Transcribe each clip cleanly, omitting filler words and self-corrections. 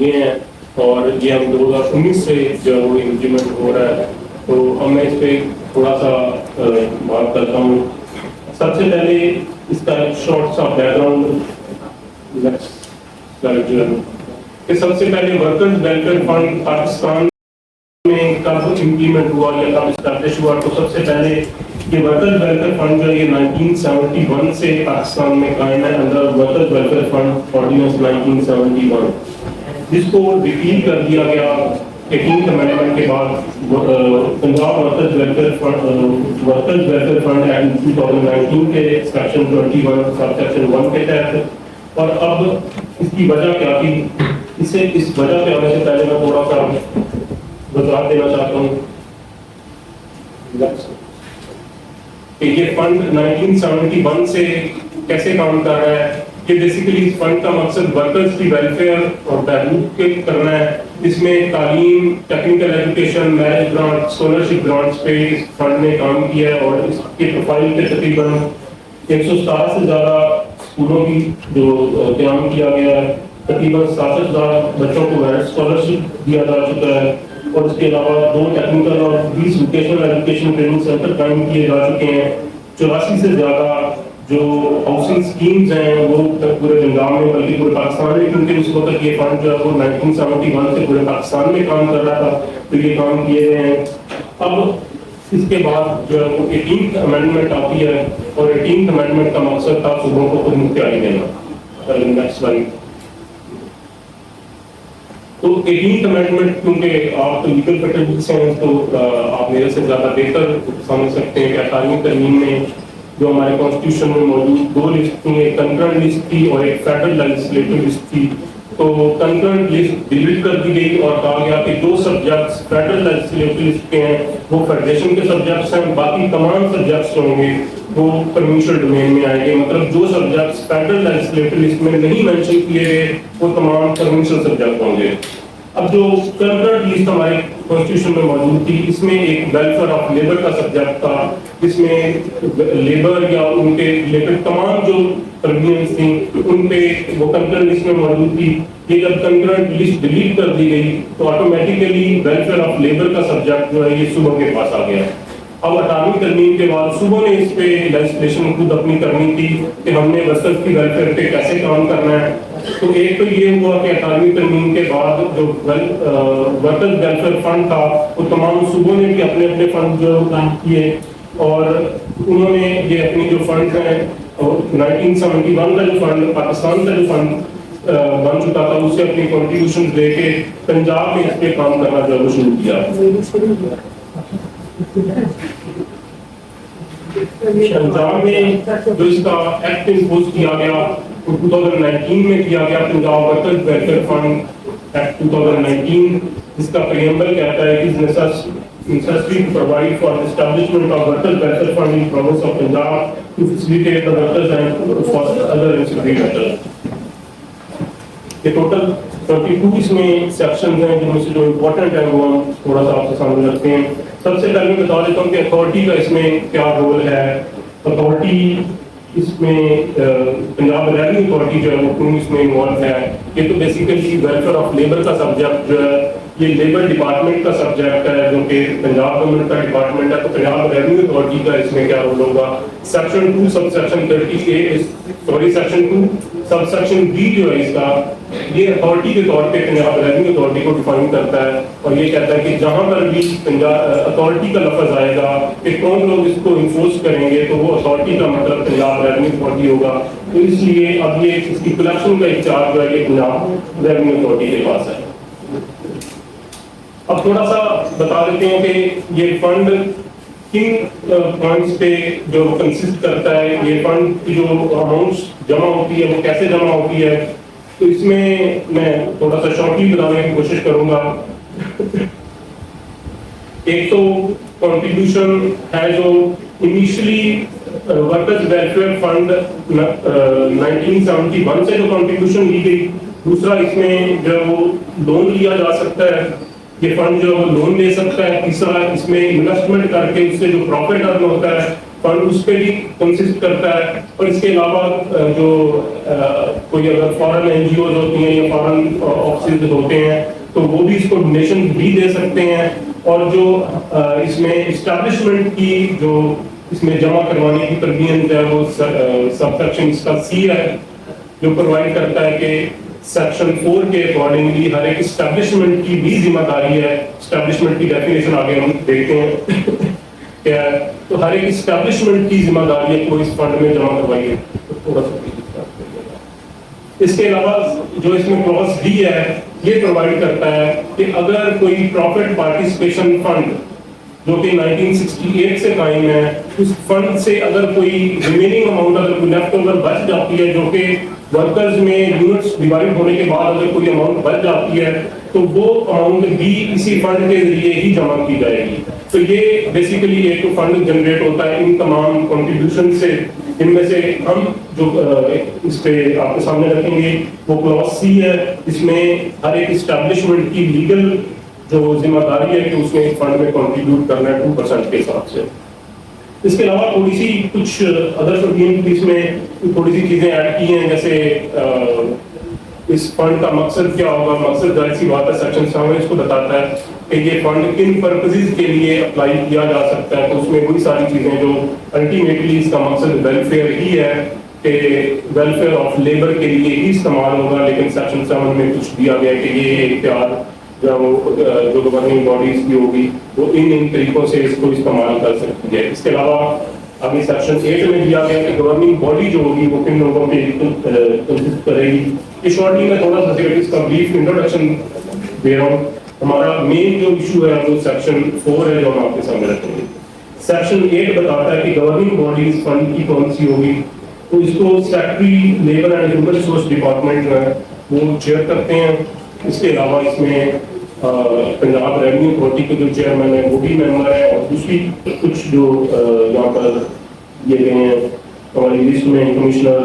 چکے ہیں اور یہ ہم 2019 سے جو ہے وہ امپلیمنٹ ہو رہا ہے. تو اب میں اس پہ تھوڑا سا بات کرتا ہوں. سب سے پہلے اس کا ایک شارٹ سا بیک گراؤنڈ جو ہے کہ سب سے پہلے ورکرز ویلفیئر فنڈ پاکستان میں کب امپلیمنٹ ہوا یا کب اسٹیبلش ہوا. تو سب سے پہلے یہ ورکرز ویلفیئر فنڈ جو ہے یہ 1971 سے پاکستان میں قائم ہے under workers welfare fund ordinance 1971 جس کو ریپیل کر دیا گیا 18th امینڈمنٹ کے بعد Punjab workers welfare fund act 2019 کے سیکشن 21 سب سیکشن 1 کے تحت. اور اب اس کی وجہ کیا تھی, اس وجہ پہ آنے سے پہلے میں تھوڑا سا وضاحت دینا چاہتا ہوں کہ یہ فنڈ 1971 سے کیسے کام کر رہا ہے. کہ بیسیکلی اس فنڈ کا مقصد ورکرز کی ویلفیئر اور بہبود کے کرنا ہے. اس میں تعلیم, technical education, marriage grant, scholarship grants پہ اس فنڈ نے کام کیا ہے. اور اس کے پروفائل کے تقریباً 117 سے زیادہ اسکولوں کی جو قیام کیا گیا ہے. تقریباً 67,000 بچوں کو میرٹ اسکالرشپ دیا جا چکا ہے. اور اس کے علاوہ 2 ٹیکنیکل اور 20 ووکیشنل ایجوکیشن ٹریننگ سینٹر قائم کیے جا چکے ہیں. 84 سے زیادہ جو ہاؤسنگ اسکیمز ہیں وہ پورے پنجاب میں بلکہ پورے پاکستان میں, کیونکہ اس وقت یہ فنڈ جو ہے وہ 1971 سے پورے پاکستان میں کام کر رہا تھا, تو یہ کام کیے گئے ہیں. اب اس کے بعد جو ہے وہ 18th امینڈمنٹ آتی ہے اور 18th امینڈمنٹ کا مقصد تھا صوبوں کو خود مختاری دینا. تو 18th امینڈمنٹ کیونکہ آپ تو لیگل فیٹرنس ہیں تو آپ میرے سے زیادہ بہتر سمجھ سکتے ہیں کہ 18ویں ترمیم میں جو ہمارے کانسٹیٹیوشن میں موجود 2 لسٹ تھیں, ایک کنکرنٹ لسٹ تھی اور ایک فیڈرل لیجسلیٹو لسٹ تھی. تو کنکرنٹ لسٹ ڈیلیٹ کر دی گئی اور کہا گیا کہ جو سبجیکٹس فیڈرل لیجسلیٹو لسٹ کے ہیں وہ فیڈریشن کے سبجیکٹس ہیں, باقی تمام سبجیکٹس ہوں گے وہ پرمیشنل ڈومین میں آئیں گے. مطلب جو سبجیکٹس فیڈرل لیجسلیٹو لسٹ میں نہیں مینشن کیے گئے وہ تمام پرمیشنل سبجیکٹ ہوں گے. اب جو کنکرنٹ لسٹ ہمارے کانسٹیٹیوشن میں موجود تھی اس میں ایک ویلفیئر آف لیبر کا سبجیکٹ تھا, جس میں لیبر یا ان کے ریلیٹڈ تمام جو پروویژنز تھیں ان پہ وہ کنکرنٹ لسٹ میں موجود تھی. یہ جب کنکرنٹ لسٹ ڈیلیٹ کر دی گئی تو آٹومیٹیکلی ویلفیئر آف لیبر کا سبجیکٹ جو ہے یہ صوبوں کے پاس آ گیا. اب 18ویں ترمیم کے بعد صوبوں نے اس پہ لیجسلیشن خود اپنی کرنی تھی کہ ہم نے ورکرز کی ویلفیئر پہ کیسے کام کرنا ہے. تو ایک تو یہ ہوا کہ 18ویں ترمیم کے بعد جو ورکرز ویلفیئر فنڈ تھا وہ تمام صوبوں نے بھی اپنے اپنے فنڈ جو قائم کیے اور انہوں نے یہ اپنی جو فنڈ ہیں 1971 کا جو فنڈ پاکستان کا جو فنڈ بن چکا تھا اس سے اپنی کنٹریبیوشن دے کے پنجاب میں اس پہ کام کرنا جو ہے شروع کیا. پنجاب میں جو اس کا ایکٹ امپوز کیا گیا 2019 میں کیا گیا Punjab workers welfare fund act 2019. اس کا پریمبل کہتا ہے کہ necessary to provide for the establishment of workers welfare fund in province of Punjab to facilitate the workers and for other ancillary matters. یہ ٹوٹل 22 اس میں سیکشنز ہیں جن میں سے جو امپورٹنٹ ہیں وہ ہم تھوڑا سا آپ سے سامنے رکھتے ہیں. سب سے پہلے بتا دیتا ہوں کہ اتھارٹی کا اس میں کیا رول ہے. اتھارٹی اس میں پنجاب ریونیو اتھارٹی جو ہے وہ کیوں اس میں انوالو ہے. یہ تو بیسیکلی ویلفیئر آف لیبر کا سبجیکٹ جو ہے یہ لیبر ڈپارٹمنٹ کا سبجیکٹ ہے جو کہ پنجاب گورنمنٹ کا ڈپارٹمنٹ ہے. تو پنجاب ریونیو اتھارٹی کا اس میں کیا رول ہوگا. Section 2 sub section 38 section 2 sub section B جو ہے اس کا یہ اتھارٹی کے طور پہ پنجاب ریونیو اتھارٹی کو ڈیفائن کرتا ہے اور یہ کہتا ہے کہ جہاں پر بھی اتھارٹی کا لفظ آئے گا کہ کون لوگ اس کو انفورس کریں گے تو وہ اتھارٹی کا مطلب پنجاب ریونیو اتھارٹی ہوگا. تو اس لیے اب یہ اس کی کلیکشن کا انچارج جو ہے یہ پنجاب ریونیو اتھارٹی کے پاس ہے. اب تھوڑا سا بتا دیتے ہیں کہ یہ فنڈ کن پوائنٹس پہ جو کنسسٹ کرتا ہے. یہ فنڈ کی جو اماؤنٹس جمع ہوتی ہے وہ کیسے جمع ہوتی ہے. تو اس میں تھوڑا سا شارٹلی بتانے کی کوشش کروں گا. ایک تو کنٹریبیوشن ہے جو انیشلی ورکرز ویلفیئر فنڈ 1971 سے جو کنٹریبیوشن لی گئی. دوسرا اس میں جو وہ لون لیا جا سکتا ہے, یہ فنڈ جو لون لے سکتا ہے. تیسرا اس میں انویسٹمنٹ کر کے اس سے جو پروفٹ ارن ہوتا ہے فنڈ اس پہ بھی کنسسٹ کرتا ہے. اور اس کے علاوہ جو کوئی اگر فارن این جی اوز ہوتی ہیں یا فارن آفسز ہوتے ہیں تو وہ بھی اس کو ڈونیشن بھی دے سکتے ہیں. اور جو اس میں اسٹیبلشمنٹ کی جو اس میں جمع کروانے کی تربیت ہے وہ سب سیکشن اس کا سی ہے جو پرووائڈ کرتا ہے کہ سیکشن 4 کے اکارڈنگلی ہر ایک اسٹیبلشمنٹ کی بھی ذمہ داری ہے. اسٹیبلشمنٹ کی ڈیفینیشن آگے ہم دیکھتے ہیں کیا ہے. تو ہر ایک اسٹیبلشمنٹ کی ذمہ داری ہے کہ وہ اس فنڈ میں جمع کروائیے. اس کے علاوہ جو اس میں کلاس ڈی ہے یہ پرووائڈ کرتا ہے کہ اگر کوئی پروفٹ پارٹیسپیشن فنڈ جو کہ 1968 سے قائم ہے اس فنڈ سے اگر کوئی ریمیننگ اماؤنٹ اگر کوئی لیفٹ اوور بچ جاتی ہے جو کہ ورکرز میں یونٹس ڈیوائڈ ہونے کے بعد اگر کوئی اماؤنٹ بچ جاتی ہے تو وہ اماؤنٹ بھی اسی فنڈ کے ذریعے ہی جمع کی جائے گی. تو یہ بیسیکلی ایک فنڈ جنریٹ ہوتا ہے ان تمام کنٹریبیوشن سے. ان میں سے ہم جو اس پہ آپ کے سامنے رکھیں گے وہ کلاس سی ہے. اس میں ہر ایک اسٹیبلشمنٹ کی لیگل جو ذمہ داری ہے کہ اس نے فنڈ میں کنٹریبیوٹ کرنا ہے 2% کے حساب سے. اس کے علاوہ تھوڑی سی کچھ ادر اس میں تھوڑی سی چیزیں ایڈ کی ہیں جیسے اس فنڈ کا مقصد کیا ہوگا. مقصد ظاہر سی بات ہے سیکشن 7 اس کو بتاتا ہے کہ یہ فنڈ کن پرپزز کے لیے اپلائی کیا جا سکتا ہے. تو اس میں وہی ساری چیزیں جو الٹیمیٹلی اس کا مقصد ویلفیئر ہی ہے کہ ویلفیئر آف لیبر کے لیے ہی استعمال ہوگا. لیکن سیکشن 7 میں کچھ دیا گیا کہ یہ اختیار جو گورننگ باڈیز کی ہوگی وہ ان طریقوں سے اس کو استعمال کر سکتی ہے. اس کے علاوہ ابھی سیکشن 8 میں دیا گیا کہ گورننگ باڈی جو ہوگی وہ کن لوگوں پہ کنسسٹ کرے گی. یہ شارٹلی میں تھوڑا سا اس کا بریف انٹروڈکشن دے رہا ہوں. ہمارا مین جو ایشو ہے وہ سیکشن 4 ہے جو ہم آپ کے سامنے رکھیں گے. سیکشن 8 بتاتا ہے کہ گورننگ باڈیز فنڈ کی کون سی ہوگی. تو اس کو secretary labour and human resource department جو ہے وہ چیئر کرتے ہیں. اس کے علاوہ اس میں پنجاب ریونیو اتھارٹی کے جو چیئرمین ہے وہ بھی ممبر ہے. اور دوسری کچھ جو یہاں پر یہ گئے ہیں ہماری لسٹ میں کمشنر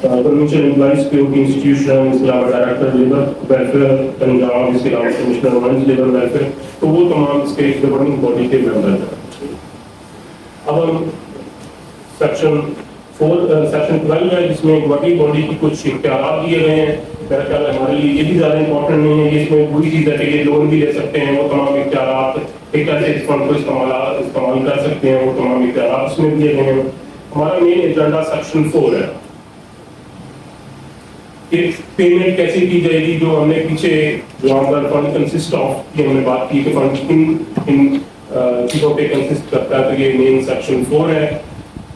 پروونشل امپلائیز پی او پی انسٹیٹیوشن, اس کے علاوہ ڈائریکٹر لیبر ویلفیئر پنجاب, اس کے علاوہ کمشنر وومنز لیبر ویلفیئر, تو وہ تمام اس کے گورننگ باڈی کے ممبر ہیں. اب ہم سیکشن 12 ہے جس میں گورننگ باڈی کی کچھ اختیارات دیے گئے ہیں. میرا خیال ہے ہمارے لیے یہ بھی زیادہ امپورٹنٹ نہیں ہے. اس میں وہی چیز ہے کہ یہ لون بھی لے سکتے ہیں, وہ تمام اختیارات کیسے اس فنڈ کو استعمال کر سکتے ہیں وہ تمام اختیارات اس میں دیے گئے ہیں. ہمارا مین ایجنڈا سیکشن 4 ہے کہ پیمنٹ کیسے کی جائے گی. جو ہم نے پیچھے جو ہمارا فنڈ کنسسٹ آف کی ہم نے بات کی کہ فنڈ کن چیزوں پہ کنسسٹ کرتا ہے, تو یہ مین سیکشن 4 ہے.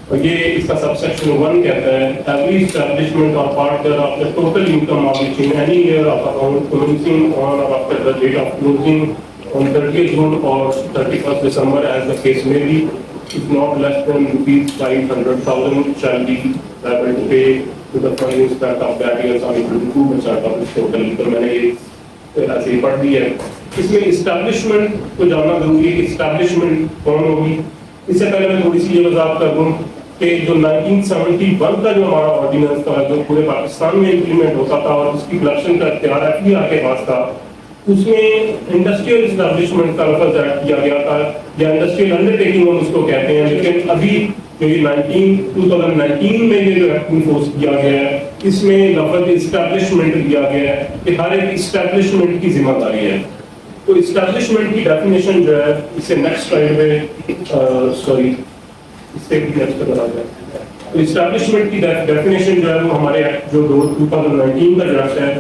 اور یہ اس کا سب سیکشن 1 کہتا ہے every establishment or partner of the total income of which in any year of account commencing on or after the date of closing on 30th June or 31st December as the case may be is not less than ₹500,000 shall be liable to pay to the fund inspect of that year's on 2% of its total income. میں نے یہ ایسے ہی پڑھ دی ہے. اس میں establishment کو جاننا ضروری ہے کہ اسٹیبلشمنٹ کون ہوگی. اس سے پہلے میں تھوڑی سی یہ وضاحت کر دوں کہ جو 1971 کا جو ہمارا آرڈیننس تھا جو پورے پاکستان میں امپلیمنٹ ہوتا تھا اور اس کی کلیکشن کا اختیار ایف ڈی آر کے پاس تھا, اس میں انڈسٹریل اسٹیبلشمنٹ کا لفظ ایڈ کیا گیا تھا یا انڈسٹریل انڈر ٹیکنگ ہم اس کو کہتے ہیں. لیکن ابھی جو یہ 2019 میں یہ جو ایکٹ انفورس کیا گیا ہے اس میں لفظ اسٹیبلشمنٹ دیا گیا ہے کہ ہر ایک اسٹیبلشمنٹ کی ذمہ داری ہے. تو اسٹیبلشمنٹ کی ڈیفینیشن جو ہے اس سے نیکسٹ سلائیڈ پہ سوری اس سے بھی نیکسٹ پہ آ جائے. تو اسٹیبلشمنٹ کی ڈیفینیشن جو ہے وہ ہمارے ایکٹ جو 2019 کا ڈرافٹ ہے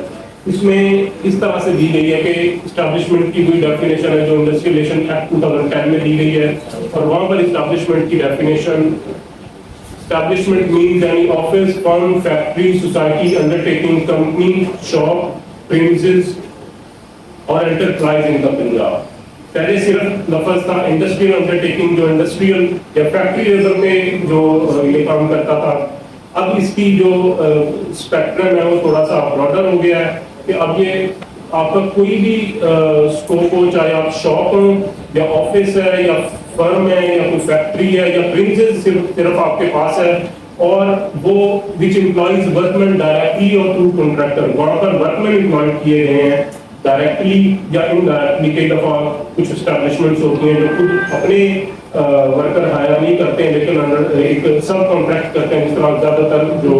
اس میں اس طرح سے دی گئی ہے کہ اسٹیبلشمنٹ کی کوئی ڈیفینیشن ہے جو انڈسٹریلیشن ایکٹ 2010 میں دی گئی ہے. اور وہاں پر اسٹیبلشمنٹ کی definition establishment means any office, firm, factory, society, undertaking, company, shop, premises or enterprise in the Punjab. پہلے صرف لفظ تھا انڈسٹریل انڈرٹیکنگ جو انڈسٹریل یا فیکٹری لیول میں جو یہ کام کرتا تھا. اب اس کی جو اسپیکٹرم ہے وہ تھوڑا سا براڈر ہو گیا ہے کہ اب یہ آپ کا کوئی بھی اسکوپ ہو, چاہے آپ شاپ ہو یا آفس ہے یا فرم ہے یا کوئی فیکٹری ہے یا پرنسز صرف آپ کے پاس ہے, اور وہ وچ امپلائز ورکمین ڈائریکٹلی اور تھرو کانٹریکٹر, وہاں پر ورکمین امپلائڈ کیے گئے ہیں डायरेक्टली या इनडायरेक्टली कई दफ़ा कुछ इस्टेब्लिशमेंट्स होती हैं जो खुद अपने वर्कर हायर नहीं करते हैं, लेकिन अंडर एक सब कॉन्ट्रैक्ट करते हैं। जिस तरह ज़्यादातर जो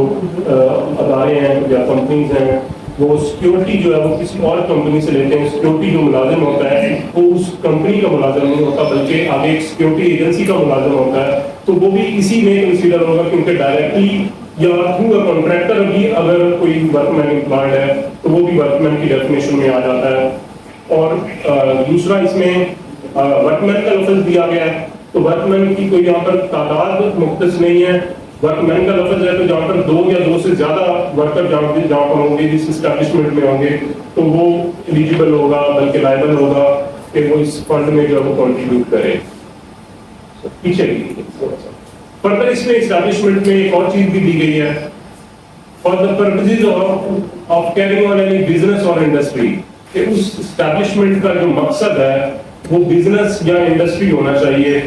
अदारे हैं या कंपनीज हैं वो सिक्योरिटी जो है वो किसी और कंपनी से लेते हैं। सिक्योरिटी जो मुलाजिम होता है वो उस कंपनी का मुलाजिम नहीं होता, बल्कि आगे एक सिक्योरिटी एजेंसी का मुलाजिम होता है, तो वो भी इसी में कंसीडर होगा, क्योंकि डायरेक्टली या थ्रू अ कॉन्ट्रैक्टर भी अगर कोई वर्कमैन एम्प्लॉयड है तो वो भी वर्कमैन की डेफिनेशन में आ जाता है। और दूसरा इसमें वर्कमैन का लफ्ज़ दिया गया है, तो वर्कमैन की कोई यहाँ पर तादाद मुख्तस नहीं है। वर्कमैन का लफ्ज़ है तो जहाँ पर दो या दो से ज़्यादा वर्कर जहाँ पर होंगे जिस इस्टेब्लिशमेंट में होंगे तो वो एलिजिबल होगा, बल्कि लायबल होगा कि वो इस फंड में जो है वो कॉन्ट्रीब्यूट करे। पीछे फर्दर इसमें इस्टेब्लिशमेंट में एक और चीज़ भी दी गई है, for the purposes of carrying on any business और इंडस्ट्री, कि उस इस्टेब्लिशमेंट का जो मकसद है वो बिजनेस या इंडस्ट्री होना चाहिए।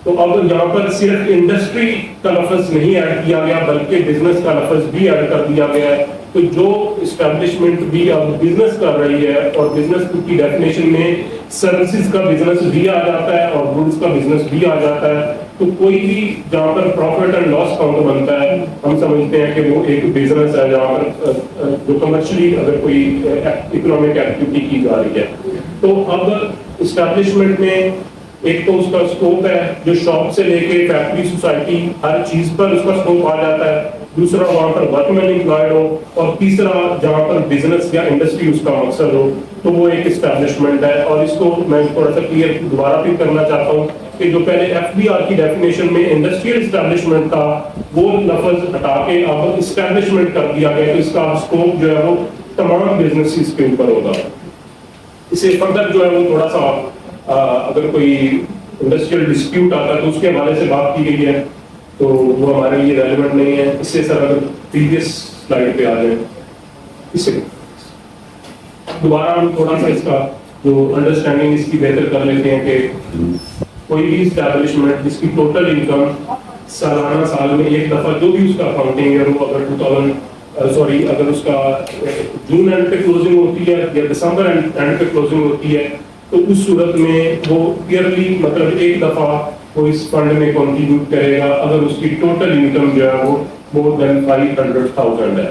तो अब यहाँ पर सिर्फ इंडस्ट्री का लफ्ज़ नहीं ऐड किया गया, बल्कि बिजनेस का लफ्ज़ भी ऐड कर दिया गया है। तो जो इस्टेब्लिशमेंट भी अब बिजनेस कर रही है, और बिजनेस की डेफिनेशन में सर्विसेज का बिजनेस भी आ जाता है और गुड्स का बिजनेस भी आ जाता है, तो कोई भी जहाँ पर प्रॉफिट एंड लॉस काउंट बनता है हम समझते हैं कि वो एक बिजनेस है, जहाँ पर जो कमर्शियली अगर कोई इकोनॉमिक एक्टिविटी की जा रही है। तो अब इस्टेब्लिशमेंट में एक तो उसका स्कोप है जो शॉप से लेके फैक्ट्री सोसाइटी हर चीज पर उसका स्कोप आ जाता है, दूसरा वहाँ पर वर्कमैन एम्प्लॉयड हो, और तीसरा जहाँ पर बिजनेस या इंडस्ट्री उसका मकसद हो, तो वो एक इस्टेब्लिशमेंट है। और इसको मैं थोड़ा सा क्लियर दोबारा भी करना चाहता हूँ कि जो पहले एफबीआर की डेफिनेशन में इंडस्ट्रियल इस्टेब्लिशमेंट था वो लफ्ज हटा के अब इस्टेब्लिशमेंट कर दिया गया, तो इसका स्कोप जो है वो तमाम बिजनेसेस के ऊपर होगा। इसे फर्दर जो है वो थोड़ा सा अगर कोई इंडस्ट्रियल डिस्प्यूट आता है तो उसके हवाले से बात की गई है, तो वो हमारे लिए रेलेवेंट नहीं है। इससे सर अगर प्रीवियस स्लाइड पे आ जाए, इससे दोबारा हम थोड़ा सा इसका जो अंडरस्टैंडिंग इसकी बेहतर कर लेते हैं कि कोई भी इस्टेब्लिशमेंट जिसकी टोटल इनकम सालाना साल में एक दफा जो भी उसका अकाउंटिंग है वो अगर अगर उसका जून एंड पे क्लोजिंग होती है या दिसंबर एंड पे क्लोजिंग होती है, तो उस सूरत में वो ईयरली मतलब एक दफा वो इस फंड में कंट्रीब्यूट करेगा अगर उसकी टोटल इनकम जो है वो मोर देन 500,000 है।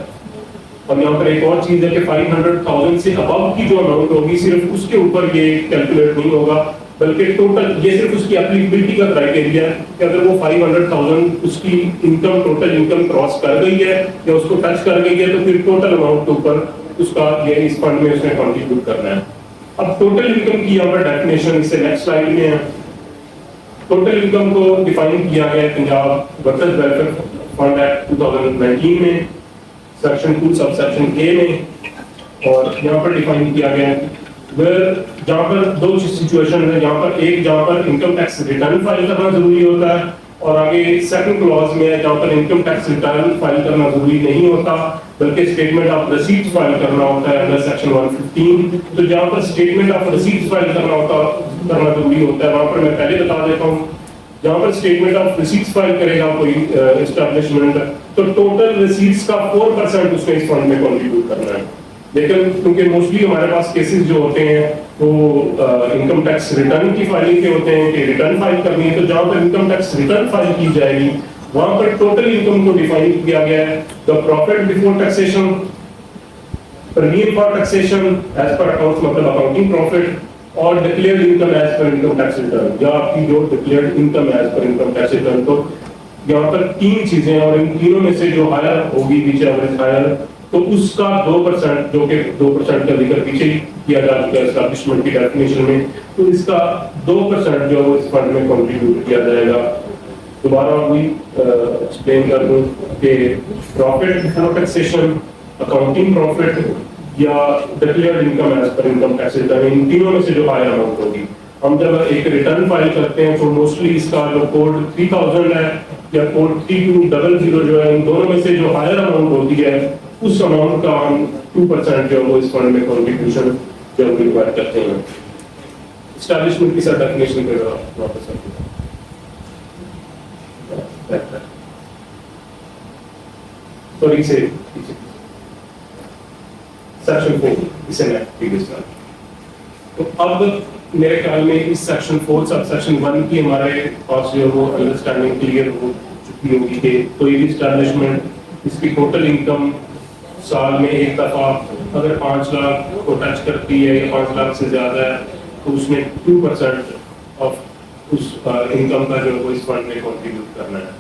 और यहाँ पर एक और चीज है कि 500,000 से अबव की जो अमाउंट होगी सिर्फ उसके ऊपर ये कैलकुलेट नहीं होगा, बल्कि टोटल ये सिर्फ उसकी एप्लीकेबिलिटी का क्राइटेरिया है कि अगर वो 500,000 उसकी इनकम टोटल इनकम क्रॉस कर गई है या उसको टच कर गई है तो फिर टोटल अमाउंट के ऊपर उसका ये इस फंड में उसने कंट्रीब्यूट करना है। अब टोटल इनकम की यहाँ पर डेफिनेशन इससे नेक्स्ट स्लाइड में है। टोटल इनकम को डिफाइन किया गया Punjab workers welfare fund act 2019 में सेक्शन 2 सब सेक्शन ए में, और यहाँ पर डिफाइन किया गया है जहाँ पर दो सिचुएशन है, जहाँ पर एक जहाँ पर इनकम टैक्स रिटर्न फाइल करना जरूरी होता है, और आगे सेकंड क्लॉज में है जहाँ पर इनकम टैक्स रिटर्न फाइल करना जरूरी नहीं होता बल्कि स्टेटमेंट ऑफ रिसीट्स फाइल करना होता है अंडर सेक्शन 115। तो जहाँ पर स्टेटमेंट ऑफ रिसीट्स फाइल करना जरूरी होता है, वहाँ पर मैं पहले बता देता हूँ, जहाँ पर स्टेटमेंट ऑफ रिसीट्स फाइल करेगा कोई एस्टेब्लिशमेंट तो टोटल रिसीट्स का 4% उसने इस फंड में कंट्रीब्यूट करना है। लेकिन क्योंकि मोस्टली हमारे पास केसेस जो होते हैं वो इनकम टैक्स रिटर्न की फाइलिंग के होते हैं कि रिटर्न फाइल करनी है, तो जहाँ पर इनकम टैक्स रिटर्न फाइल की जाएगी वहाँ पर टोटल इनकम को डिफाइन किया गया है the profit before taxation, premium for taxation as per accounts मतलब अकाउंटिंग प्रॉफिट, और declared income as per income tax return या आपकी जो declared income as per income tax return. तो यहाँ पर तीन चीजें हैं और इन तीनों में से जो हायर होगी बीच एवरेज हायर तो उसका 2% जो कि 2% का जिक्र पीछे ही किया जा चुका है एस्टैब्लिशमेंट की डेफिनेशन में, तो इसका 2% जो है इस फंड में कंट्रीब्यूट किया जाएगा। दोबारा वही एक्सप्लेन कर दूं कि profit before taxation, accounting profit या declared income as per income tax return, इन तीनों में से जो हायर अमाउंट होगी, हम जब एक रिटर्न फाइल करते हैं तो मोस्टली इसका जो कोड 3000 है या कोड 3200 जो है, इन दोनों में से जो हायर अमाउंट होती है उस अमाउंट का हम 2% जो वो इस फंड में कंट्रीब्यूशन जब रिक्वायर करते हैं। एस्टैब्लिशमेंट की सर डेफिनेशन पे वापस सॉरी से सेक्शन 4 इसे मैं प्रीवियस था। तो अब मेरे ख्याल में इस सेक्शन 4 सब सेक्शन 1 की हमारे पास जो वो अंडरस्टैंडिंग क्लियर हो चुकी होगी कि कोई भी स्टैब्लिशमेंट इसकी टोटल इनकम साल में एक दफ़ा अगर 5 लाख को टच करती है या 5 लाख से ज़्यादा है तो उसमें 2% ऑफ उस इनकम का जो है इस फंड में कॉन्ट्रीब्यूट करना है।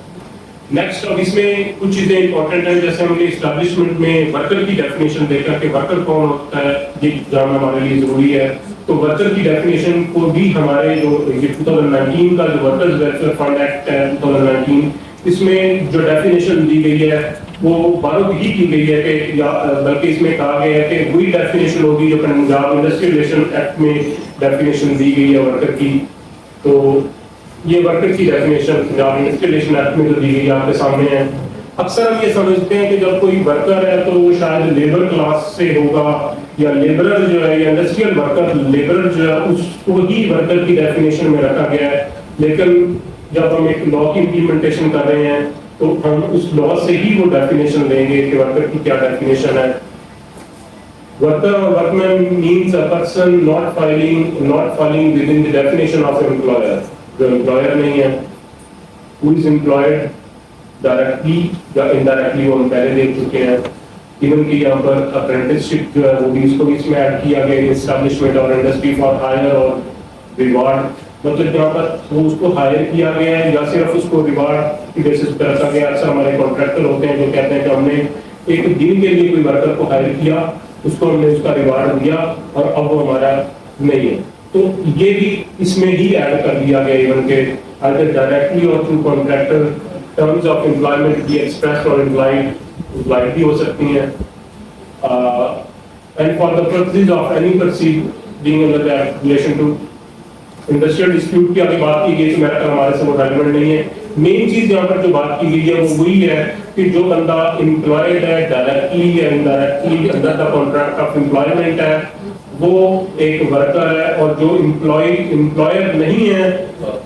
नेक्स्ट, अब इसमें कुछ चीज़ें इंपॉर्टेंट हैं, जैसे हमने इस्टेब्लिशमेंट में वर्कर की डेफिनेशन देखा कि वर्कर कौन होता है, ये जानना हमारे लिए ज़रूरी है। तो वर्कर की डेफिनेशन को भी हमारे जो 2019 का जो वर्कर्स वेलफेयर फंड एक्ट है 2019, इसमें जो डेफिनेशन दी गई है वो 12 ही की गई है कि या बल्कि इसमें कहा गया है कि वही डेफिनेशन होगी जो पंजाब इंडस्ट्रियल रिलेशन एक्ट में डेफिनेशन दी गई है वर्कर की। तो ये वर्कर की definition Punjab industrial relation act में जो दी गई आपके सामने है। अक्सर हम ये समझते हैं कि जब कोई वर्कर है तो वो शायद लेबर क्लास से होगा या लेबरर जो है या इंडस्ट्रियल वर्कर लेबरर जो है उसको ही वर्कर की डेफिनेशन में रखा गया है। लेकिन जब हम एक लॉ की इम्प्लीमेंटेशन कर रहे हैं तो हम उस लॉ से ही वो डेफिनेशन लेंगे कि वर्कर की क्या डेफिनेशन है। वर्कर और workman means a person not falling within the definition of employer। जो एम्प्लॉयर नहीं है, who is employed डायरेक्टली या इनडायरेक्टली, वो हम पहले देख चुके हैं। इवन कि यहाँ पर अप्रेंटिसशिप जो है वो भी इसको इसमें ऐड किया गया, एस्टैब्लिशमेंट और इंडस्ट्री फॉर हायर और रिवार्ड, मतलब यहाँ पर वो उसको हायर किया गया है या सिर्फ उसको रिवार्ड की बेसिस पर रखा गया। अक्सर हमारे कॉन्ट्रैक्टर होते हैं जो कहते हैं कि हमने एक दिन के लिए कोई वर्कर को हायर किया, उसको हमने उसका रिवार्ड दिया और अब वो हमारा नहीं है। तो ये भी इसमें ही ऐड कर दिया गया इवन के अगर डायरेक्टली और through contractor terms of employment भी एक्सप्रेस और इम्प्लाइड भी हो सकती हैं। And for the purposes of any proceeding under that relation to industrial dispute की अभी बात की गई तो मेरा हमारे से वो रेलेवेंट नहीं है। मेन चीज यहाँ पर जो बात की गई है वो वही है कि जो बंदा एम्प्लॉयड है डायरेक्टली या indirectly under the contract of employment है वो एक वर्कर है, और जो एम्प्लॉयर नहीं है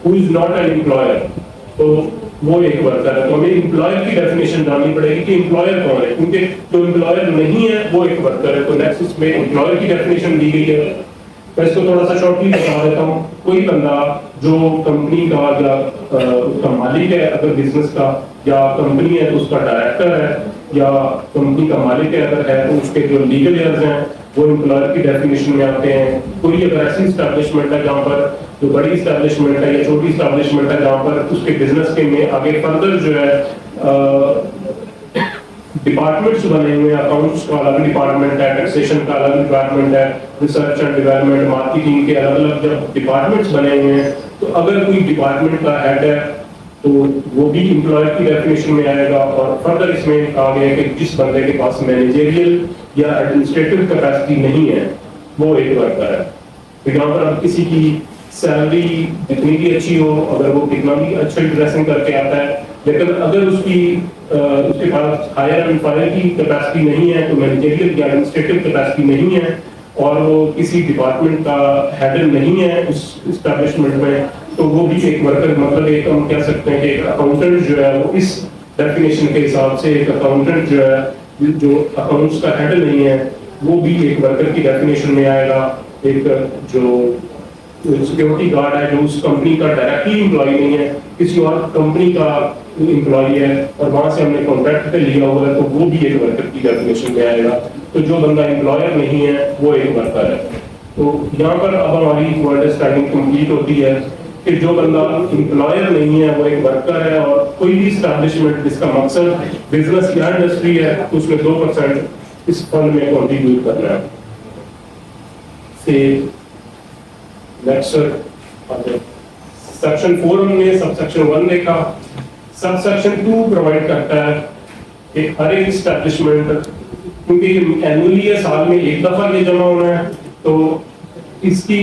who is not an employer तो वो एक वर्कर है। तो हमें एम्प्लॉयर की डेफिनेशन जाननी पड़ेगी कि एम्प्लॉयर कौन है, क्योंकि जो एम्प्लॉयर नहीं है वो एक वर्कर है। तो नेक्स्ट इसमें एम्प्लॉयर की डेफिनेशन दी गई है। मैं इसको थोड़ा सा शॉर्टली बता देता हूँ। कोई बंदा जो कंपनी का या उसका मालिक है अगर बिजनेस का, या कंपनी है तो उसका डायरेक्टर है, या कंपनी का मालिक है अगर है तो उसके जो लीगल एयर्स हैं वो एम्प्लॉयर की डेफिनेशन में आते हैं। कोई अगर ऐसी स्टैब्लिशमेंट है जहाँ पर जो बड़ी स्टैब्लिशमेंट है या छोटी स्टैब्लिशमेंट है जहाँ पर उसके बिजनेस के में आगे फर्दर जो है डिपार्टमेंट्स बने हुए हैं, अकाउंट्स का अलग डिपार्टमेंट है, टैक्सेशन का अलग डिपार्टमेंट है, रिसर्च एंड डेवलपमेंट, मार्केटिंग के अलग अलग जब डिपार्टमेंट्स बने हुए हैं तो अगर कोई डिपार्टमेंट का हेड है तो वो भी एम्प्लॉयर की डेफिनेशन में आएगा। और फर्दर इसमें कहा गया है कि जिस बंदे के पास मैनेजरियल या एडमिनिस्ट्रेटिव कैपेसिटी नहीं है वो एक वर्कर है। तो यहाँ पर अब किसी की सैलरी जितनी भी अच्छी हो, अगर वो कितना भी अच्छा ड्रेसिंग करके आता है, लेकिन अगर उसके पास हायर एंड फायर की कैपेसिटी नहीं है, तो मैनेजरियल या एडमिनिस्ट्रेटिव कैपेसिटी नहीं है और वो किसी डिपार्टमेंट का हेड नहीं है उस एस्टैब्लिशमेंट में, तो वो भी एक वर्कर, मतलब एक हम कह सकते हैं कि एक अकाउंटेंट जो है वो इस डेफिनेशन के हिसाब से एक अकाउंटेंट जो है जो अकाउंट्स का हेड नहीं है वो भी एक वर्कर की डेफिनेशन में आएगा। एक जो सिक्योरिटी गार्ड है जो उस कंपनी का डायरेक्टली एम्प्लॉय नहीं है, किसी और कंपनी का एम्प्लॉय है और वहां से हमने कॉन्ट्रैक्ट पे लिया हुआ है, तो वो भी एक वर्कर की डेफिनेशन में आएगा। तो जो बंदा एम्प्लॉयर नहीं है वो एक वर्कर है। तो यहाँ पर अब हमारी अंडरस्टैंडिंग कंप्लीट होती है कि जो बंदा एम्प्लॉयर नहीं है वो एक वर्कर है, और कोई भी एस्टैब्लिशमेंट जिसका मकसद बिजनेस या इंडस्ट्री है तो उसमें 2% इस फंड में कॉन्ट्रीब्यूट करना है। नेक्स्ट सेक्शन 4 हमने सबसेक्शन 1 देखा। सबसेक्शन 2 प्रोवाइड करता है कि हर एक एस्टैब्लिशमेंट, क्योंकि एनुअली है, साल में एक दफा ये जमा होना है, तो इसकी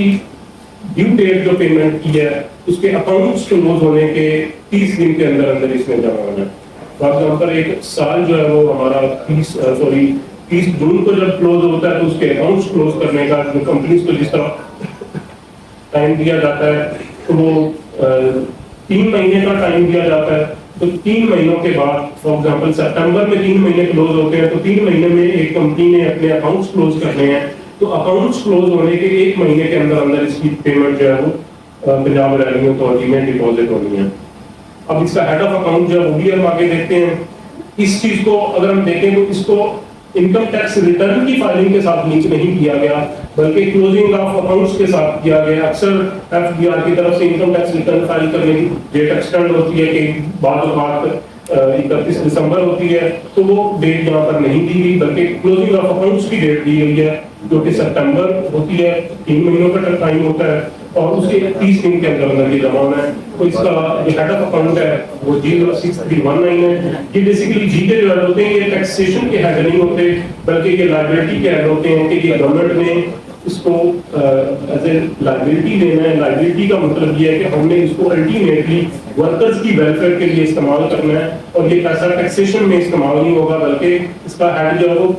ड्यू डेट जो पेमेंट की है उसके अकाउंट्स क्लोज होने के 30 दिन के अंदर अंदर इसमें जमा होना है। फॉर एग्जाम्पल एक साल जो है वो हमारा 30 जून को जब क्लोज होता है तो उसके अकाउंट्स क्लोज करने का जो कंपनीज को जिस तरह टाइम दिया जाता है तो वो 3 महीने का टाइम दिया जाता है। تو 3 مہینوں کے بعد فار ایگزامپل سپٹمبر میں 3 مہینے کلوز ہوتے ہیں، تو 3 مہینے میں ایک کمپنی نے اپنے اکاؤنٹس کلوز کرنے ہیں، تو اکاؤنٹس کلوز ہونے کے 1 مہینے کے اندر اندر اس کی پیمنٹ جو ہے وہ پنجاب ریونیو اتھارٹی میں ڈپازٹ ہونی ہے۔ اب اس کا ہیڈ آف اکاؤنٹ جو ہے وہ بھی ہم آگے دیکھتے ہیں۔ اس چیز کو اگر ہم دیکھیں تو اس کو انکم ٹیکس ریٹرن کی فائلنگ کے ساتھ لنک نہیں کیا گیا، بلکہ کلوزنگ آف اکاؤنٹس کے ساتھ کیا گیا۔ اکثر ایف بی آر کی طرف سے انکم ٹیکس ریٹرن فائل کرنے کی ڈیٹ ایکسٹینڈ ہوتی ہے کہ بعض اوقات 31 دسمبر ہوتی ہے، تو وہ ڈیٹ یہاں پر نہیں دی گئی، بلکہ کلوزنگ آف اکاؤنٹس کی ڈیٹ دی گئی ہے جو کہ سپٹمبر ہوتی ہے، 3 مہینوں کا ٹائم ہوتا ہے، اور اس کے 30 دن کے اندر اندر یہ جمع ہونا ہے۔ تو اس کا جو ہیڈ آف اکاؤنٹ ہے وہ 06319 ہے۔ یہ بیسیکلی جی کے جو ہیڈ ہوتے ہیں یہ ٹیکسیشن کے ہیڈ نہیں ہوتے، بلکہ یہ لائبلٹی کے ہیڈ ہوتے ہیں کہ یہ گورنمنٹ نے اس کو ایز اے لائبلٹی لینا ہے۔ لائبلٹی کا مطلب یہ ہے کہ ہم نے اس کو الٹیمیٹلی ورکرز کی ویلفیئر کے لیے استعمال کرنا ہے، اور یہ پیسہ ٹیکسیشن میں استعمال نہیں ہوگا، بلکہ اس کا ہیڈ جو ہے وہ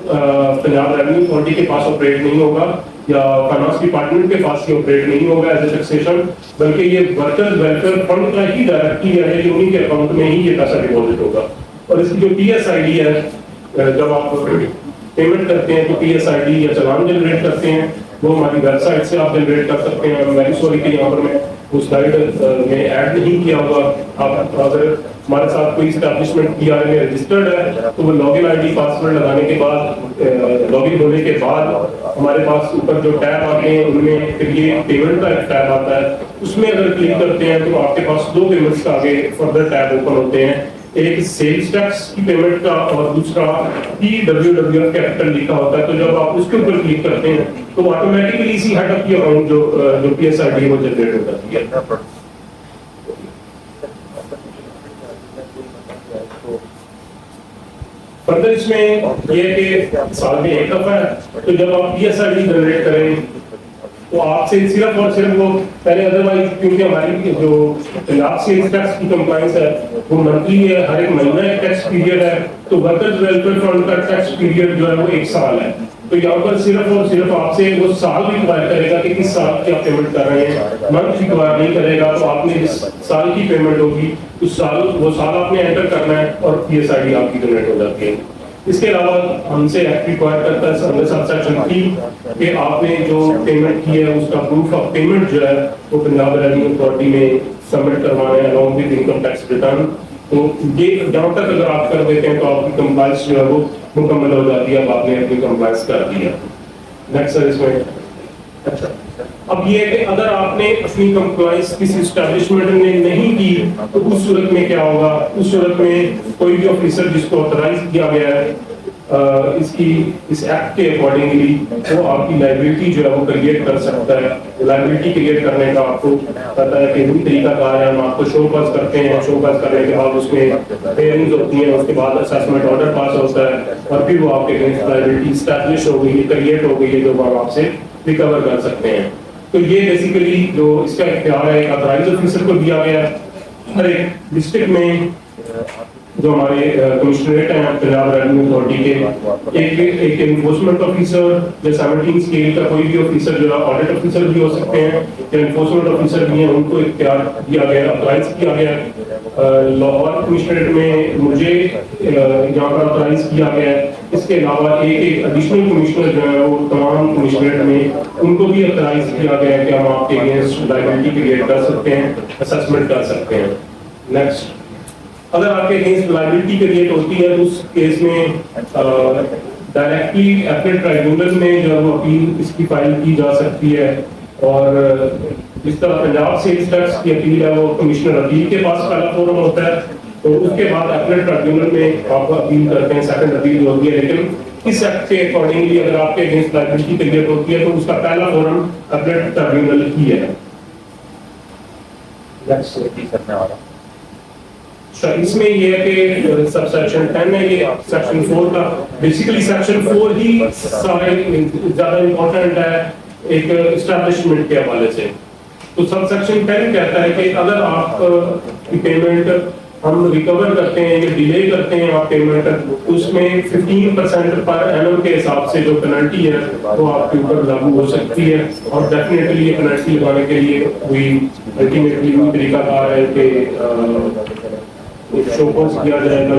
پنجاب ریونیو اتھارٹی کے پاس آپریٹ نہیں ہوگا یا فائنانس ڈپارٹمنٹ کے پاس یہ آپریٹ نہیں ہوگا ایز اے ٹیکسیشن، بلکہ یہ ورکرز ویلفیئر فنڈ کا ہی ڈائریکٹلی ہے کہ انہیں کے اکاؤنٹ میں ہی یہ پیسہ ڈپازٹ ہوگا۔ اور اس کی جو پی ایس آئی ڈی ہے، جب آپ پیمنٹ کرتے ہیں تو پی ایس آئی ڈی یا چلان جنریٹ کرتے ہیں، وہ ہماری ویب سائٹ سے آپ جنریٹ کر سکتے ہیں۔ ویری سوری کہ یہاں پر میں اس سلائڈ میں ایڈ نہیں کیا ہوگا۔ آپ اگر ہمارے ساتھ کوئی اسٹیبلشمنٹ پی آر میں رجسٹرڈ ہے تو وہ log in I D password لگانے کے بعد لاگ ان ہونے کے بعد ہمارے پاس اوپر جو ٹیب آتے ہیں ان میں کریٹ پیمنٹ کا ایک ٹیب آتا ہے، اس میں اگر کلک کرتے ہیں تو آپ کے پاس 2 پیمنٹس کا آگے فردر ٹیب اوپن ہوتے ہیں، ایک سیلز ٹیکس کی پیمنٹ کا اور دوسرا PWWF کیپٹل لکھا ہوتا ہے۔ تو جب آپ اس کے اوپر کلک کرتے ہیں تو آٹومیٹکلی اسی ہیڈ اپ کی اکاؤنٹ جو پی ایس آئی ڈی وہ جنریٹ ہو جاتی ہے۔ فردر اس میں یہ کہ سال میں 1 دفعہ ہے، تو جب آپ P S I D generate کریں تو آپ سے صرف اور صرف وہ پہلے ادروائز کیونکہ ہماری جو پنجاب سیلز ٹیکس کی کمپلائنس ہے وہ منتھلی ہے، ہر ایک مہینہ ایک ٹیکس پیریڈ ہے، تو ورکرز ویلفیئر فنڈ کا ٹیکس پیریڈ جو ہے وہ 1 سال ہے۔ تو یہاں پر صرف اور صرف آپ سے وہ سال ریکوائر کرے گا کہ کس سال کی آپ پیمنٹ کر رہے ہیں، منتھ ریکوائر نہیں کرے گا۔ تو آپ نے جس سال کی پیمنٹ ہوگی اس سال وہ سال آپ نے انٹر کرنا ہے اور پی ایس آئی ڈی آپ کی جنریٹ ہو جاتی ہے۔ اس کے علاوہ ہم سے ایکٹ ریکوائر کرتا ہے انڈر سب سیکشن 3 کہ آپ نے جو پیمنٹ کی ہے اس کا پروف آف پیمنٹ جو ہے وہ پنجاب ریونیو اتھارٹی میں سبمٹ کروانا ہے along with income tax return. تو یہ جہاں تک اگر آپ کر دیتے ہیں تو آپ کی کمپلائنس جو ہے وہ مکمل ہو جاتی ہے، اب آپ نے اپنی کمپلائنس کر دی ہے۔ نیکسٹ سر اس میں اچھا اب یہ ہے کہ اگر آپ نے اپنی کمپلائنس کسی اسٹیبلشمنٹ نے نہیں کی تو اس صورت میں کیا ہوگا؟ اس صورت میں کوئی بھی آفیسر جس کو آتھرائز کیا گیا ہے اس ایکٹ کے اکارڈنگلی وہ آپ کی لائبلٹی جو ہے وہ کریٹ کر سکتا ہے۔ لائبلٹی کریٹ کرنے کا آپ کو پتا ہے کہ وہی طریقہ کار ہے، ہم آپ کو شو کاز کرتے ہیں، شو کاز کرنے کے بعد اس میں ہیئرنگز ہوتی ہیں، اس کے بعد اسیسمنٹ آرڈر پاس ہوتا ہے اور پھر وہ آپ کے اگینسٹ لائبلٹی اسٹیبلش ہو گئی ہے، کریٹ ہو گئی ہے، جو ہم آپ سے ریکور کر سکتے ہیں۔ تو یہ بیسیکلی جو اس کا اختیار ہے ایک آتھرائز آفیسر کو دیا گیا ہے۔ ہر ایک ڈسٹرکٹ میں جو ہمارے کمشنریٹ ہیں پنجاب ریونیو اتھارٹی کے ایک انفورسمنٹ آفیسر یا 17 اسکیل کا کوئی بھی آفیسر جو آڈٹ آفیسر بھی ہو سکتے ہیں یا انفورسمنٹ آفیسر بھی ہیں، ان کو اختیار دیا گیا ہے، آتھرائز کیا گیا ہے۔ لاہور کمشنریٹ میں مجھے یہاں پر آتھرائز کیا گیا ہے۔ اس کے علاوہ ایک ایڈیشنل کمشنر جو ہے وہ تمام کمشنریٹ میں ان کو بھی آتھرائز کیا گیا ہے کہ ہم آپ کے اگینسٹ لائبلٹی کریٹ کر سکتے ہیں، اسسمنٹ کر سکتے ہیں۔ نیکسٹ، اگر آپ کے اگینسٹ لائبلٹی کریٹ ہوتی ہے تو اس کیس میں ڈائریکٹلی اپنے ٹرائبیونل میں جو ہے وہ اپیل اس کی فائل کی جا سکتی ہے، اور جس طرح پنجاب سیلز ٹیکس کی اپیل ہے وہ کمشنر اپیل کے پاس پہلا فورم ہوتا ہے، تو اس کے بعد اپنے ٹرائبیونل میں آپ اپیل کرتے ہیں، سیکنڈ اپیل جو ہوتی ہے۔ لیکن اس ایکٹ کے اکارڈنگلی اگر آپ کے اگینسٹ لائبلٹی کریٹ ہوتی ہے تو اس کا پہلا فورم اپنے ٹرائبیونل ہی ہے۔ اس میں یہ ہے کہ سب سیکشن 10 ہے، یہ سیکشن 4 کا بیسیکلی سیکشن 4 ہی زیادہ امپورٹنٹ ہے ایک اسٹیبلشمنٹ کے حوالے سے۔ تو سب سیکشن 10 کہتا ہے کہ اگر آپ کی پیمنٹ ہم ریکور کرتے ہیں یا ڈیلے کرتے ہیں آپ پیمنٹ، اس میں 15% پر اینم کے حساب سے جو پینلٹی ہے وہ آپ کے اوپر لاگو ہو سکتی ہے، اور ڈیفینیٹلی یہ پینلٹی لگانے کے لیے کوئی الٹیمیٹلی طریقہ کار ہے کہ شو کاز کیا جائے گا.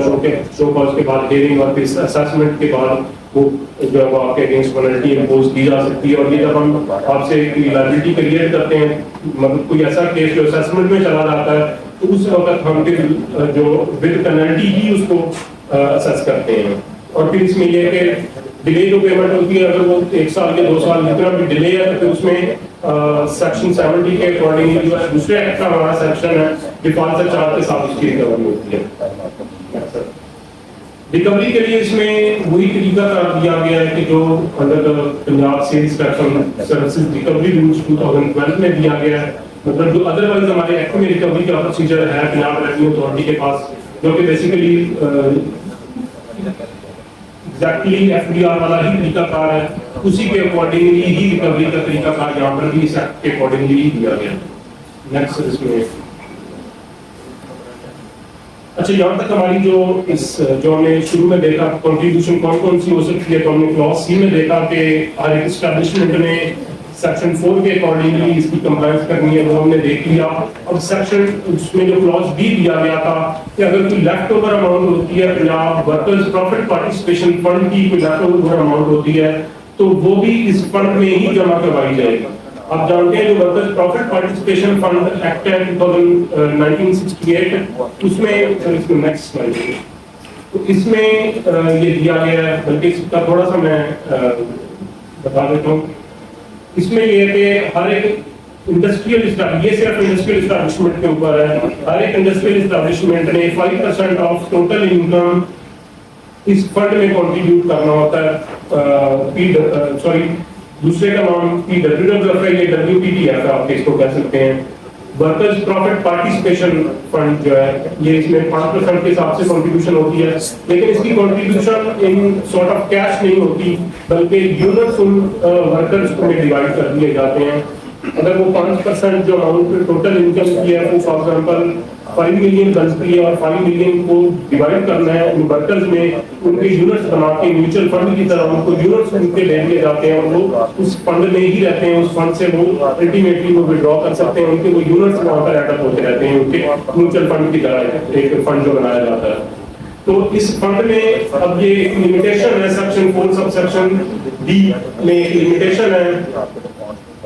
شو کاز کے بعد ہیئرنگ اور پھر اسیسمنٹ کے بعد وہ جو ہے وہ آپ کے اگینسٹ پینلٹی امپوز کی جا سکتی ہے. اور یہ جب ہم آپ سے لائبلٹی کریٹ کرتے ہیں, مطلب کوئی ایسا کیس جو اسیسمنٹ میں چلا جاتا ہے, تو اس وقت ہم پھر جو ود پینلٹی ہی اس کو اسیس کرتے ہیں. اور پھر اس میں یہ کہ ڈیلے جو پیمنٹ ہوتی ہے, اگر وہ 1 سال یا 2 سال جتنا بھی ڈیلے ہے, تو پھر اس میں سیکشن 70 کے اکارڈنگ جو دوسرے ایکٹ کا ہمارا سیکشن ہے ڈیفالٹ سے 4 کے ساتھ اس کی ریکوری ہوتی ہے. ریکوری کے لیے اس میں وہی طریقہ قرار دیا گیا ہے کہ جو under Punjab sales tax services recovery rules 2012 میں دیا گیا ہے. مطلب جو ادروائز ہمارے ایکٹ میں ریکوری کا پروسیجر ہے پنجاب ریونیو اتھارٹی کے پاس, جو کہ basically exactly F D R والا ہی طریقہ کار ہے, اسی کے اکارڈنگلی ہی ریکوری کا طریقہ کار یہاں پر بھی اس ایکٹ کے اکارڈنگلی ہی دیا گیا. نیکسٹ اس میں اچھا, یہاں تک ہماری جو ہم نے شروع میں دیکھا کنٹریبیوشن کون سی ہو سکتی ہے, تو ہم نے کلاس سی میں دیکھا کہ ہر ایک اسٹیبلشمنٹ نے سیکشن 4 کے اکارڈنگلی اس کی کمپلائنس کرنی ہے, وہ ہم نے دیکھ لیا. اور سیکشن اس میں جو کلاس بی دیا گیا تھا کہ اگر کوئی لیفٹ اوور اماؤنٹ ہوتی ہے Punjab workers profit participation fund کی کوئی لیفٹ اوور اماؤنٹ ہوتی ہے, تو وہ بھی اس فنڈ میں ہی جمع کروائی جائے گی. آپ جانتے ہیں جو workers profit participation fund act ہے 1968, اس میں نیکسٹ سلائیڈ, تو اس میں یہ دیا گیا ہے, بلکہ اس کا تھوڑا سا میں بتا دیتا ہوں. اس میں یہ کہ ہر ایک انڈسٹریل یہ صرف انڈسٹریل اسٹیبلشمنٹ کے اوپر ہے, ہر ایک انڈسٹریل اسٹیبلشمنٹ نے 5% آف ٹوٹل انکم اس فنڈ میں کنٹریبیوٹ کرنا ہوتا ہے. دوسرے کا نام پی ڈبلیو ڈبلیو ہے, یہ ڈبلیو پی ٹی ایف آپ اس کو کہہ سکتے ہیں. ورکرز پروفٹ پارٹیسپیشن فنڈ جو ہے یہ اس میں 5% کے حساب سے کنٹریبیوشن ہوتی ہے, لیکن اس کی contribution in sort of cash نہیں ہوتی, بلکہ یونٹس ان ورکرز میں ڈیوائڈ کر دیے جاتے ہیں. اگر وہ 5% جو اماؤنٹ ٹوٹل انکم کی ہے, وہ فار ایگزامپل 5 ملین گنز کی ہے اور 5 ملین کو ڈیوائڈ کرنا ہے ان ورکرز میں, ان کے یونٹس بنا کے میوچل فنڈ کی طرح ان کو یونٹس ان کے لے لیے جاتے ہیں, اور وہ اس فنڈ میں ہی رہتے ہیں. اس فنڈ سے وہ الٹیمیٹلی وہ ودرا کر سکتے ہیں, ان کے وہ یونٹس وہاں پر ایڈ اپ ہوتے رہتے ہیں ان کے میوچل فنڈ کی طرح ایک فنڈ جو بنایا جاتا ہے. تو اس فنڈ میں اب یہ ایک لمیٹیشن ہے, سیکشن 4 سب سیکشن ڈی میں ایک لمیٹیشن ہے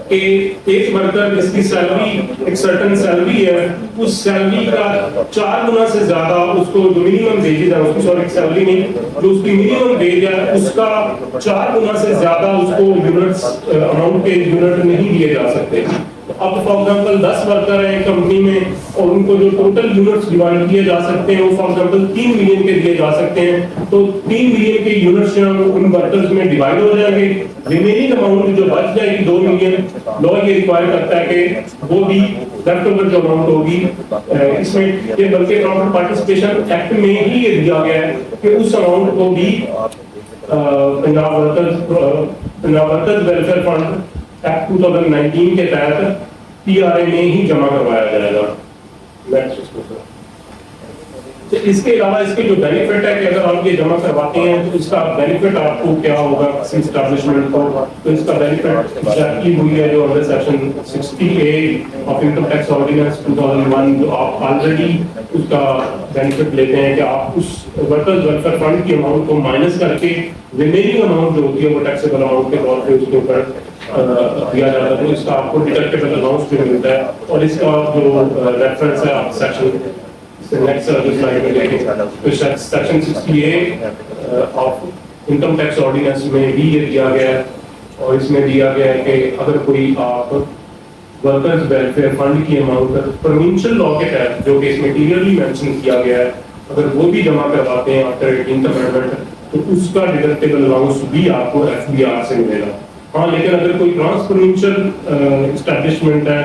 کہ ایک ورکر جس کی سیلری ایک سرٹن سیلری ہے, اس سیلری کا 4 گنا سے زیادہ اس کو جو منیمم ویجز ہے, اس کی سوری سیلری نہیں, جو اس کی منیمم ویج ہے اس کا 4 گنا سے زیادہ اس کو یونٹس اماؤنٹ کے یونٹ نہیں دیے جا سکتے. اب فار ایگزامپل 10 ورکر ہیں کمپنی میں اور ان کو جو ٹوٹل یونٹس ڈیوائڈ کیے جا سکتے ہیں وہ فار ایگزامپل 3 ملین کے دیے جا سکتے ہیں, تو 3 ملین کے یونٹس جو ہیں ان ورکرز میں ڈیوائڈ ہو جائیں گے. ریمیننگ اماؤنٹ جو بچ جائے گی 2 ملین, لا یہ ریکوائر کرتا ہے کہ وہ بھی لیفٹ اوور جو اماؤنٹ ہوگی اس میں یہ بلکہ پروفٹ پارٹیسپیشن ایکٹ میں ہی یہ دیا گیا ہے کہ اس اماؤنٹ کو بھی Punjab workers welfare fund act 2019 کے تحت پی آر اے میں ہی جمع کروایا جائے گا. اس کے علاوہ اس کے جو بینیفٹ ہے کہ اگر آپ یہ جمع کرواتے ہیں تو اس کا بینیفٹ آپ کو کیا ہوگا کسی اسٹیبلشمنٹ کو, تو اس کا بینیفٹ ایگزیکٹلی ہوئی ہے جو under section 60A of income tax ordinance 2001, جو آپ آلریڈی اس کا بینیفٹ لیتے ہیں کہ آپ اس ورکرز ویلفیئر فنڈ کی اماؤنٹ کو مائنس کر کے ریمیننگ اماؤنٹ جو ہوتی ہے وہ ٹیکسیبل اماؤنٹ کے طور پہ اس کے اوپر دیا جاتا ہے, تو اس کا آپ کو ڈیڈکٹیبل الاؤنس بھی ملتا ہے. اور اس کا جو ریفرنس ہے آپ section section 60A of income tax ordinance میں بھی یہ دیا گیا ہے, اور اس میں دیا گیا ہے کہ اگر کوئی آپ ورکرز ویلفیئر فنڈ کی اماؤنٹ پروونشل لا کے تحت جو کہ اس میں کلیئرلی مینشن کیا گیا ہے, اگر وہ بھی جمع کرواتے ہیں آفٹر 18th امینڈمنٹ, تو اس کا ڈیڈکٹیبل الاؤنس بھی آپ کو ایف بی آر سے ملے گا. ہاں, لیکن اگر کوئی ٹرانس پروونشل اسٹیبلشمنٹ ہے,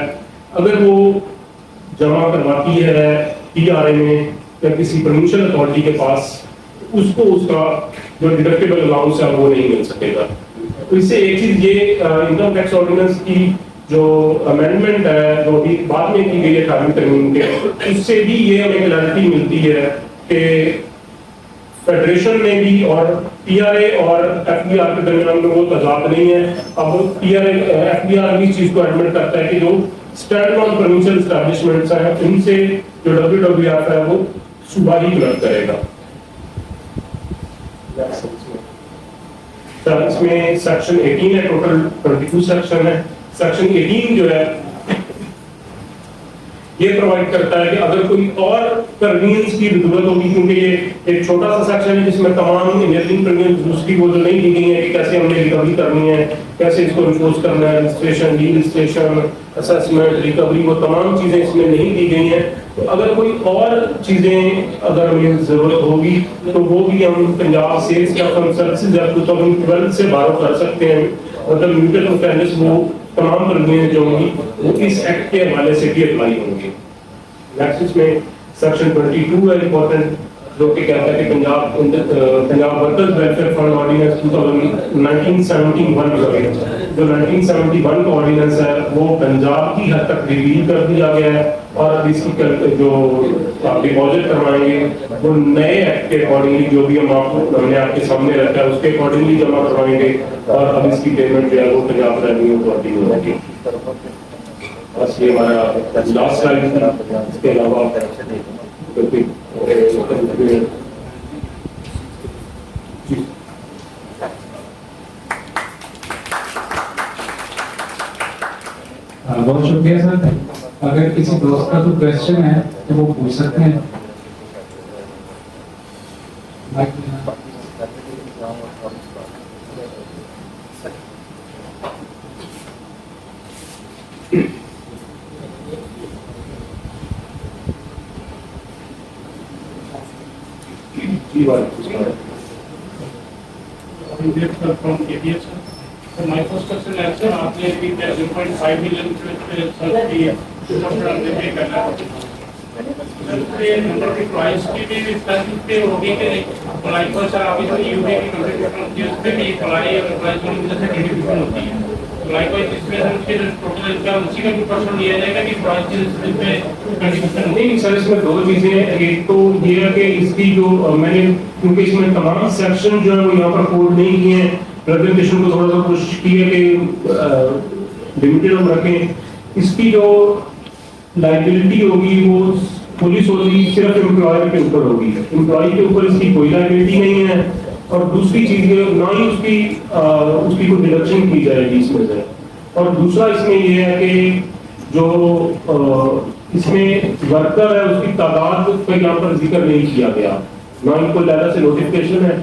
اگر وہ جمع کرواتی ہے پی آر اے میں یا کسی پروونشل اتھارٹی کے پاس, اس کو اس کا جو ڈیڈکٹیبل الاؤنس ہے وہ نہیں مل سکے گا. تو اس سے ایک چیز یہ انکم ٹیکس آرڈیننس کی جو امینڈمنٹ ہے جو ابھی بعد میں کی گئی ہے 18ویں ترمیم کے, اس سے بھی یہ ہمیں کلیئرٹی ملتی ہے کہ فیڈریشن میں بھی اور پی آر اے اور ایف بی آر کے درمیان میں وہ تضاد نہیں ہے. اب P R A F B R بھی اس چیز کو ایڈمٹ کرتا ہے کہ جو اسٹینڈ آن پروونشل اسٹیبلشمنٹس ہیں ان سے جو ڈبلیو ڈبلیو ایف ہے وہ صوبہ ہی کلب کرے گا. اس میں سیکشن 18 ہے, ٹوٹل 22 سیکشن ہے. سیکشن 18 جو ہے یہ پرووائڈ کرتا ہے کہ اگر کوئی اور کنوینس کی ضرورت ہوگی, کیونکہ یہ ایک چھوٹا سا سیکشن ہے جس میں تمام انجینئرنگ کنوینس دوسری وہ جو نہیں دی گئی ہیں کہ کیسے ہم نے ریکوری کرنی ہے, کیسے اس کو انفورس کرنا ہے, registration, D registration, assessment, recovery, وہ تمام چیزیں اس میں نہیں دی گئی ہیں. تو اگر کوئی اور چیزیں اگر ہمیں ضرورت ہوگی تو وہ بھی ہم Punjab sales custom services act 2012 سے بارو کر سکتے ہیں. مطلب میوچل فائنینس وہ تمام کنوینس جو ہوں گی وہ اس ایکٹ کے حوالے سے بھی اپلائی ہوں گی. نیکسٹ اس میں سیکشن 22 ہے امپورٹنٹ, جو کہ کہتا ہے کہ Punjab workers welfare fund ordinance 1971 جو 1971 کا آرڈیننس ہے وہ پنجاب کی حد تک ریویل کر دیا گیا ہے, اور اب اس کی جو آپ ڈپازٹ کروائیں گے وہ نئے ایکٹ کے اکارڈنگلی جو بھی ہم نے آپ کے سامنے رکھا ہے اس کے اکارڈنگلی جمع کروائیں گے, اور اب اس کی پیمنٹ جو ہے وہ پنجاب ریونیو اتھارٹی کو ہوگی. بس یہ ہمارا لاسٹ سلائیڈ تھا. اس کے علاوہ بہت شکریہ سر. اگر کسی دوست کا کوئی کوشچن ہے تو وہ پوچھ سکتے ہیں. My first question is, sir, आपने अभी 0.5 million पे सर्च की है, पे करना है. नंबर की प्राइस की भी पे होगी कि नहीं? लाइक पर सर अभी जो यूपी की कंट्रीब्यूशन होती है उसमें भी अप्लाई और प्राइस की वजह से कंट्रीब्यूशन होती है. लाइक वाइज इसमें हम उसके टोटल इनकम उसी का भी परसेंट लिया जाएगा कि प्राइस की पे कंट्रीब्यूशन नहीं सर. इसमें दो चीजें हैं. एक तो ये है कि इसकी जो मैंने क्योंकि इसमें तमाम सेक्शन जो है वो यहाँ पर कोड नहीं किए हैं, प्रेजेंटेशन को थोड़ा सा कोशिश की है कि लिमिटेड हम रखें. इसकी जो लाइबिलिटी होगी वो पुलिस होगी सिर्फ एम्प्लॉयर के ऊपर होगी, एम्प्लॉय के ऊपर इसकी कोई लाइबिलिटी नहीं है. और दूसरी चीज ये ना ही उसकी कोई डिडक्शन की जाएगी इसमें से. और दूसरा इसमें ये है कि जो इसमें वर्कर है उसकी तादाद का यहाँ पर जिक्र नहीं किया गया, ना ही कोई लाला से नोटिफिकेशन है.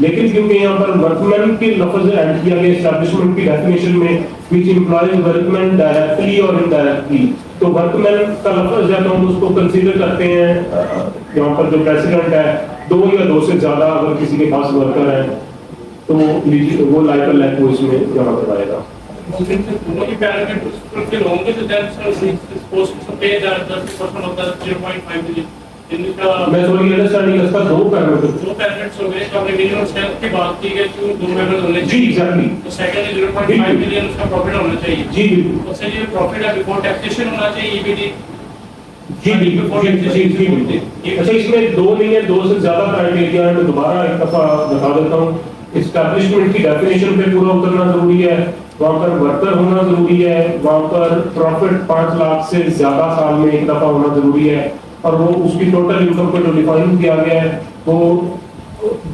लेकिन क्योंकि यहाँ पर वर्कमैन के लफ्ज ऐड किया गया एस्टैब्लिशमेंट की डेफिनेशन में, विच इम्प्लॉइज वर्कमैन डायरेक्टली और इनडायरेक्टली, तो वर्कमैन का लफ्ज है तो हम उसको कंसीडर करते हैं. यहाँ पर जो प्रेसिडेंट है, 2 या 2 से ज्यादा अगर किसी के पास वर्कर है तो वो लाइकर लाइक वो इसमें जमा करवाएगा. मैं थोड़ी अंडरस्टैंड नहीं करता. 2 पैरामीटर्स हो गए. तो हमने मिनिमम स्टेप की बात की है कि 2 मेंबर होने चाहिए. जी एग्जैक्टली. तो सेकंड 0.5 मिलियन उसका प्रॉफिट होना चाहिए. जी बिल्कुल. उससे जो प्रॉफिट है बिफोर टैक्सेशन होना चाहिए ईबीडी. जी बिल्कुल. अच्छा इसमें 2 नहीं है, 2 से ज्यादा क्राइटेरिया है. मैं दोबारा एक दफा बता देता हूँ. एस्टैब्लिशमेंट की डेफिनेशन पे पूरा उतरना जरूरी है, वहाँ पर वर्कर होना जरूरी है, वहाँ पर प्रॉफिट 5 लाख से ज्यादा साल में एक दफा होना जरूरी है, और वो उसकी टोटल इनकम को जो डिफाइन किया गया है वो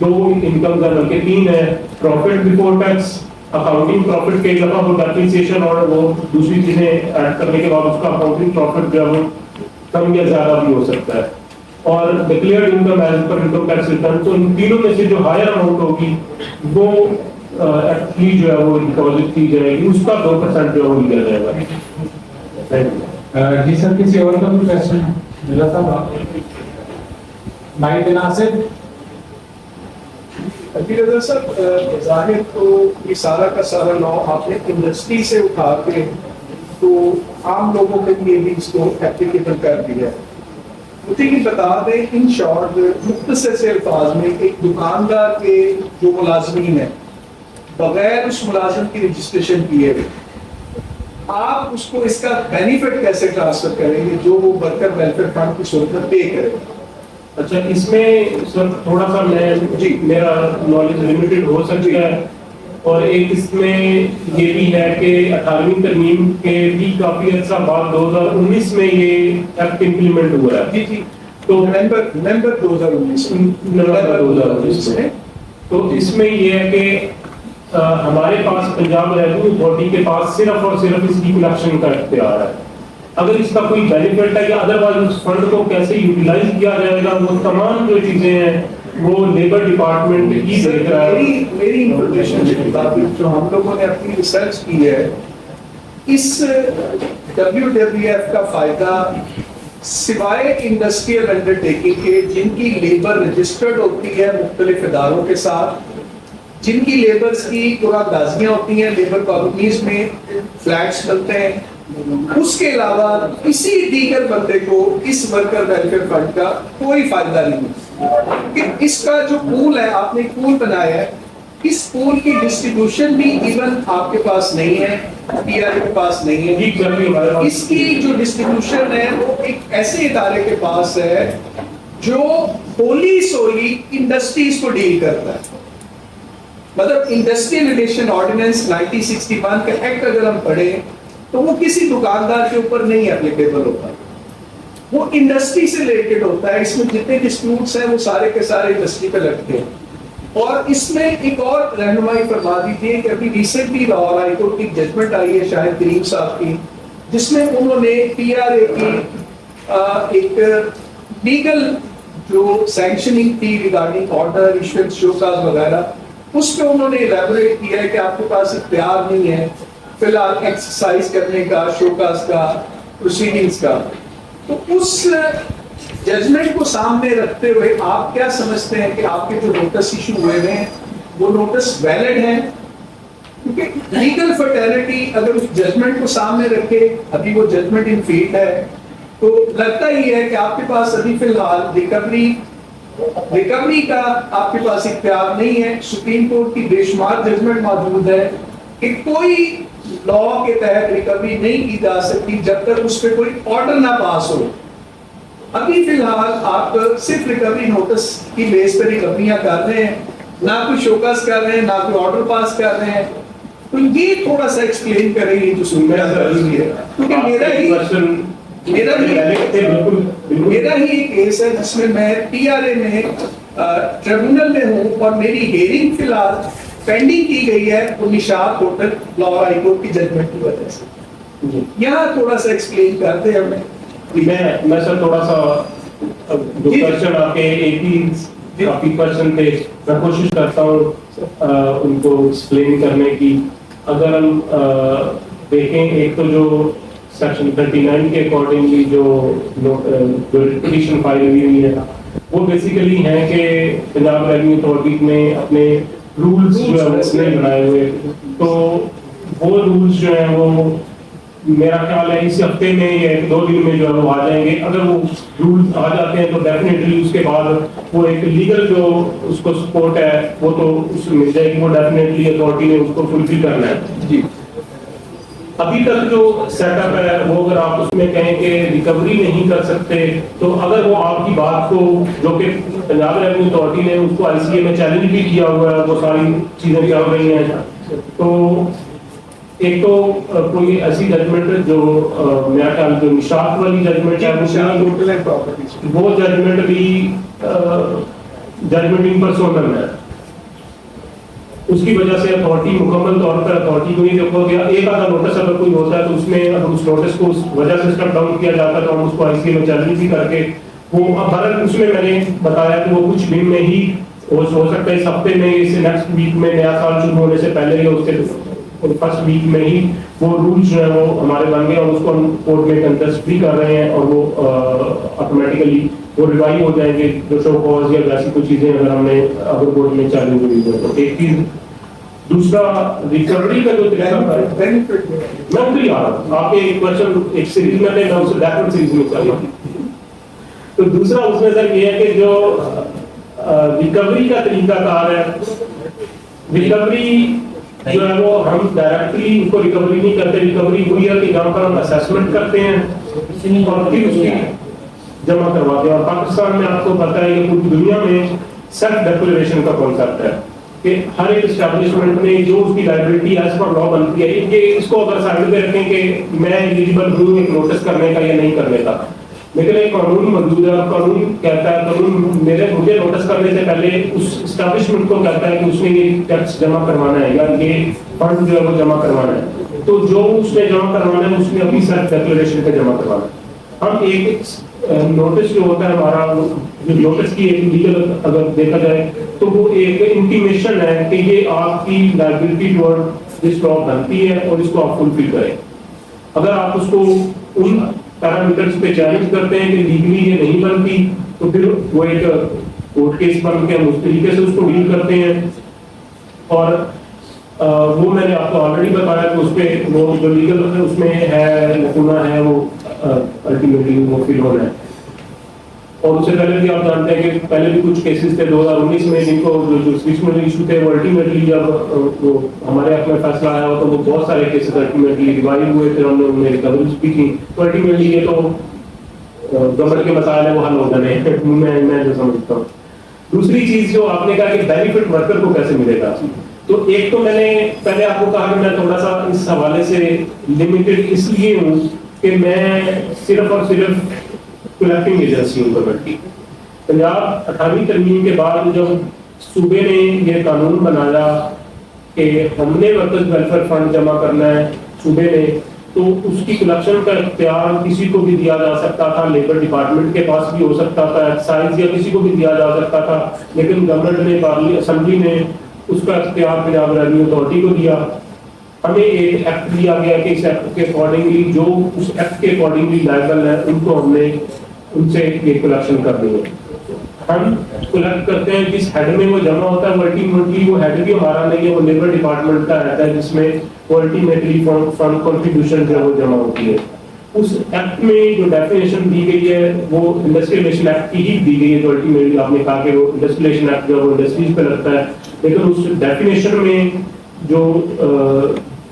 2 इनकम है बल्कि 3 है. Profit before tax, accounting profit के दफा वो डेप्रिसिएशन और वो दूसरी चीजें ऐड करने के बाद उसका अकाउंटिंग प्रॉफिट जो है वो कम या ज्यादा भी हो सकता है. और declared income as per income tax return, तो इन तीनों में से जो हायर अमाउंट होगी वो एक्चुअली जो है वो डिपॉजिट की जाएगी, उसका 2% जो है वो लिया जाएगा. जी सर, किसी और का कोई क्वेश्चन है? मिला था भाई नासिर. अभी सर जाहिर तो ये सारा का सारा लॉ आपने इंडस्ट्री से उठा के तो आम लोगों के लिए भी इसको एप्लीकेबल कर दिया है. मुझे ये बता दें इन शॉर्ट मुख्तसर से अल्फाज में, एक दुकानदार के जो मुलाजमीन है बगैर उस मुलाजिम की रजिस्ट्रेशन किए हुए आप उसको इसका बेनिफिट कैसे ट्रांसफर करेंगे जो वो वर्कर वेलफेयर फंड की सूरत में पे करेगा? अच्छा इसमें सर थोड़ा सा मैं जी मेरा नॉलेज लिमिटेड हो सकता है, और एक इसमें ये भी है कि 18वीं तरमीम के भी काफी अर्सा बाद 2019 में ये एक्ट इम्प्लीमेंट हुआ है. जी जी. تو नवंबर 2019 नवंबर 2019 में, तो इसमें ये है कि हमारे पास पंजाब रेवेन्यू अथॉरिटी के पास सिर्फ और सिर्फ इसकी कलेक्शन का इख्तियार है। अगर इसका कोई बेनिफिट है या अदरवाइज उस फंड को कैसे यूटिलाइज किया जाएगा, वो तमाम जो चीजें हैं वो लेबर डिपार्टमेंट ही देख रहा है। मेरी इंफॉर्मेशन के मुताबिक जो हम लोगों ने अपनी रिसर्च की है, इस WWF का फायदा सिवाय इंडस्ट्रियल अंडरटेकिंग के जिनकी लेबर रजिस्टर्ड होती है मुख्तलिफ इदारों के साथ, जिनकी लेबर्स की कुरादाजियाँ होती हैं, लेबर कॉलोनीज में फ्लैट्स बनते हैं, उसके अलावा किसी दीगर बंदे को इस वर्कर वेलफेयर फंड का कोई फायदा नहीं कि इसका जो पूल है, आपने पूल बनाया है, इस पूल की डिस्ट्रीब्यूशन भी इवन आपके पास नहीं है, PRA के पास नहीं है। इसकी जो डिस्ट्रीब्यूशन है वो एक ऐसे इदारे के पास है जो होली सोली इंडस्ट्रीज को डील करता है। मतलब इंडस्ट्रियल रिलेशन ऑर्डिनेंस 1961 का एक्ट अगर हम पढ़े तो वो किसी दुकानदार के ऊपर नहीं एप्लीकेबल होता, वो इंडस्ट्री से रिलेटेड होता है। इसमें जितने डिस्प्यूट्स हैं वो सारे के सारे इंडस्ट्री पे लगते हैं। और इसमें एक और रहनुमाई फरमा दीजिए कि अभी रिसेंटली लाहौर हाई कोर्ट की जजमेंट आई है शाहिद करीम साहब की, जिसमें उन्होंने PRA की एक लीगल जो सैंक्शनिंग थी रिगार्डिंग ऑर्डर इशुएंस शोकाज वगैरह, उस पर उन्होंने इलेबोरेट किया है कि आपके पास इख्तियार नहीं है फिलहाल एक्सरसाइज करने का, शोकाज का, प्रोसीडिंग्स का। तो उस जजमेंट को सामने रखते हुए आप क्या समझते हैं कि आपके जो नोटिस इशू हुए हैं वो नोटिस वैलिड है? क्योंकि लीगल फर्टेलिटी अगर उस जजमेंट को सामने रखे, अभी वो जजमेंट इन फील्ड है, तो लगता ही है कि आपके पास अभी फिलहाल रिकवरी का आपके पास इख्तियार नहीं है। सुप्रीम कोर्ट की बेशुमार जजमेंट मौजूद है कि कोई लॉ के तहत रिकवरी नहीं की जा सकती जब तक उस पर कोई ऑर्डर ना पास हो। अभी फिलहाल आप सिर्फ रिकवरी नोटिस की बेस पर रिकवरियां कर रहे हैं, ना कोई शोकस कर रहे हैं, ना कोई ऑर्डर पास कर रहे हैं। तो ये थोड़ा सा एक्सप्लेन करेंगे जो सुनना जरूरी है, क्योंकि मेरा ही एक केस है जिसमें मैं PRA में ट्रिब्यूनल में हूँ और मेरी हियरिंग फिलहाल पेंडिंग की गई है वो Nishat hotel Lahore high court की जजमेंट की वजह से। यहाँ थोड़ा सा एक्सप्लेन करते हैं हमें। मैं सर थोड़ा सा जो क्वेश्चन आपके एक ही काफी क्वेश्चन थे, मैं कोशिश करता हूँ उनको एक्सप्लेन करने की। अगर हम देखें, एक तो जो सेक्शन 39 के अकॉर्डिंगली जो पिटीशन फाइल हुई है वो बेसिकली है कि पंजाब रेवेन्यू अथॉरिटी ने अपने रूल्स जो है उसने बनाए हुए, तो वो रूल्स जो है वो मेरा ख्याल है इस हफ्ते में या 1-2 दिन में जो है वो आ जाएंगे। अगर वो रूल्स आ जाते हैं तो डेफिनेटली उसके बाद वो एक लीगल जो उसको सपोर्ट है वो तो उसमें मिल जाएगी, वो डेफिनेटली अथॉरिटी ने उसको फुलफिल करना है। जी, अभी तक जो सेटअप है वो अगर आप उसमें कहें कि रिकवरी नहीं कर सकते, तो अगर वो आपकी बात को जो कि पंजाब रेवेन्यू अथॉरिटी ने उसको ICA में चैलेंज भी किया हुआ है, वो सारी चीजें चल रही हैं, तो एक तो कोई ऐसी जजमेंट जो मेरा ख्याल जो निशात वाली जजमेंट है वो जजमेंट भी जजमेंट इन पर्सोनल है, उसकी वजह से अथॉरिटी मुकम्मल तौर पर अथॉरिटी को ये देखो गया। एक आधा नोटिस अगर कोई होता है तो उसमें अगर उस नोटिस को उस वजह से स्टेप डाउन किया जाता है तो हम उसको ICA में चैलेंज भी करके वो भारत उसमें मैंने बताया कि वो कुछ दिन में ही हो सकता है, इस हफ्ते में, इससे नेक्स्ट वीक में, नया साल शुरू होने से पहले ही उसके फर्स्ट वीक में ही वो रूल्स जो है वो हमारे बन गए और उसको हम कोर्ट में कंटेस्ट भी कर रहे हैं और वो ऑटोमेटिकली वो रिवाइव हो जाएंगे जो शो कॉज या वैसी कुछ चीजें अगर हमने अगर कोर्ट में चैलेंज हुई तो। एक चीज, दूसरा रिकवरी का जो तरीका है मैं उधर आ रहा हूँ, आपके एक क्वेश्चन एक सीरीज में थे, मैं उससे बैकवर्ड सीरीज में चल रहा हूँ। तो दूसरा उसमें सर ये है कि जो रिकवरी का तरीका कार है, रिकवरी जो है वो हम डायरेक्टली उनको रिकवरी नहीं करते। रिकवरी हुई है कि जहाँ पर हम असेसमेंट करते हैं और फिर उसकी जमा करवाते हैं। और पाकिस्तान में आपको पता है कि पूरी दुनिया में सेल्फ डिक्लेरेशन का कॉन्सेप्ट है कि हर एक एस्टैब्लिशमेंट में जो उसकी लाइबिलिटी एज पर लॉ बनती है, इसको अगर साइड पे रखें कि मैं एलिजिबल हूँ एक नोटिस करने का या नहीं करने का, لیکن ایک قانون موجود ہے اور قانون کہتا ہے، قانون مجھے نوٹس کرنے سے پہلے اس اسٹیبلشمنٹ کو کہتا ہے کہ اس نے یہ ٹیکس جمع کروانا ہے یا یہ فنڈ جو ہے وہ جمع کروانا ہے. تو جو اس نے جمع کروانا ہے اس نے اپنی سیلف ڈیکلریشن پہ جمع کروانا ہے. ہم ایک نوٹس جو ہوتا ہے ہمارا، نوٹس کی ایک لیگل اگر دیکھا جائے تو وہ ایک انٹیمیشن ہے کہ یہ آپ کی لائبلٹی ٹورڈ جس کو آپ بنتی ہے اور اس کو آپ فلفل کریں. اگر آپ اس کو ان پیرامیٹرز پہ چیلنج کرتے ہیں کہ لیگلی یہ نہیں بنتی تو پھر وہ ایک کورٹ کیس بن کے ہم اس طریقے سے اس کو ڈیل کرتے ہیں. اور وہ میں نے آپ کو آلریڈی بتایا کہ اس پہ وہ جو لیگل اس میں ہے لکونہ ہے وہ الٹیمیٹلی وہ فل ہونا ہے. اور اس سے پہلے بھی آپ جانتے ہیں کہ پہلے بھی کچھ کیسز تھے 2019 میں جن کو جو سوئچمنٹ ایشو تھے وہ الٹیمیٹلی جب وہ ہمارے حق میں فیصلہ آیا ہو تو وہ بہت سارے کیسز الٹیمیٹلی ریوائو ہوئے تھے، ہم نے ان میں ریکوریز بھی کی. تو الٹیمیٹلی یہ تو گورنمنٹ کے مسائل ہیں وہ حل ہو جانے ہیں میں جو سمجھتا ہوں. دوسری چیز جو آپ نے کہا کہ بینیفٹ ورکر کو کیسے ملے گا، تو ایک تو میں نے پہلے آپ کو کہا کہ میں تھوڑا سا اس حوالے سے لمیٹڈ اس لیے ہوں کہ میں صرف اور صرف کلیکٹنگ ایجنسی ہوں گورنمنٹ کی. پنجاب 18ویں ترمیم کے بعد جب صوبے نے یہ قانون بنایا کہ ہم نے ورکرز ویلفیئر فنڈ جمع کرنا ہے صوبے میں، تو اس کی کلیکشن کا اختیار کسی کو بھی دیا جا سکتا تھا. لیبر ڈپارٹمنٹ کے پاس بھی ہو سکتا تھا، ایکسائز یا کسی کو بھی دیا جا سکتا تھا، لیکن گورنمنٹ نے اسمبلی نے اس کا اختیار پنجاب ریونیو اتھارٹی کو دیا. ہمیں ایک ایکٹ دیا گیا کہ اس ایکٹ کے اکارڈنگلی جو اس ایکٹ کے اکارڈنگلی لائبل ہے ان کو ہم نے ان سے یہ کلیکشن کرنی ہے. ہم کلیکٹ کرتے ہیں جس ہیڈ میں وہ جمع ہوتا ہے، الٹیمیٹلی وہ ہیڈ بھی ہمارا نہیں ہے، وہ لیبر ڈپارٹمنٹ کا رہتا ہے جس میں الٹیمیٹلی فنڈ کنٹریبیوشن جو ہے وہ جمع ہوتی ہے. اس ایکٹ میں جو ڈیفینیشن دی گئی ہے وہ انڈسٹریلیشن ایکٹ کی ہی دی گئی ہے، جو الٹیمیٹلی آپ نے کہا کہ وہ انڈسٹریلیشن ایکٹ جو ہے وہ انڈسٹریز پہ لگتا ہے. لیکن اس ڈیفینیشن میں جو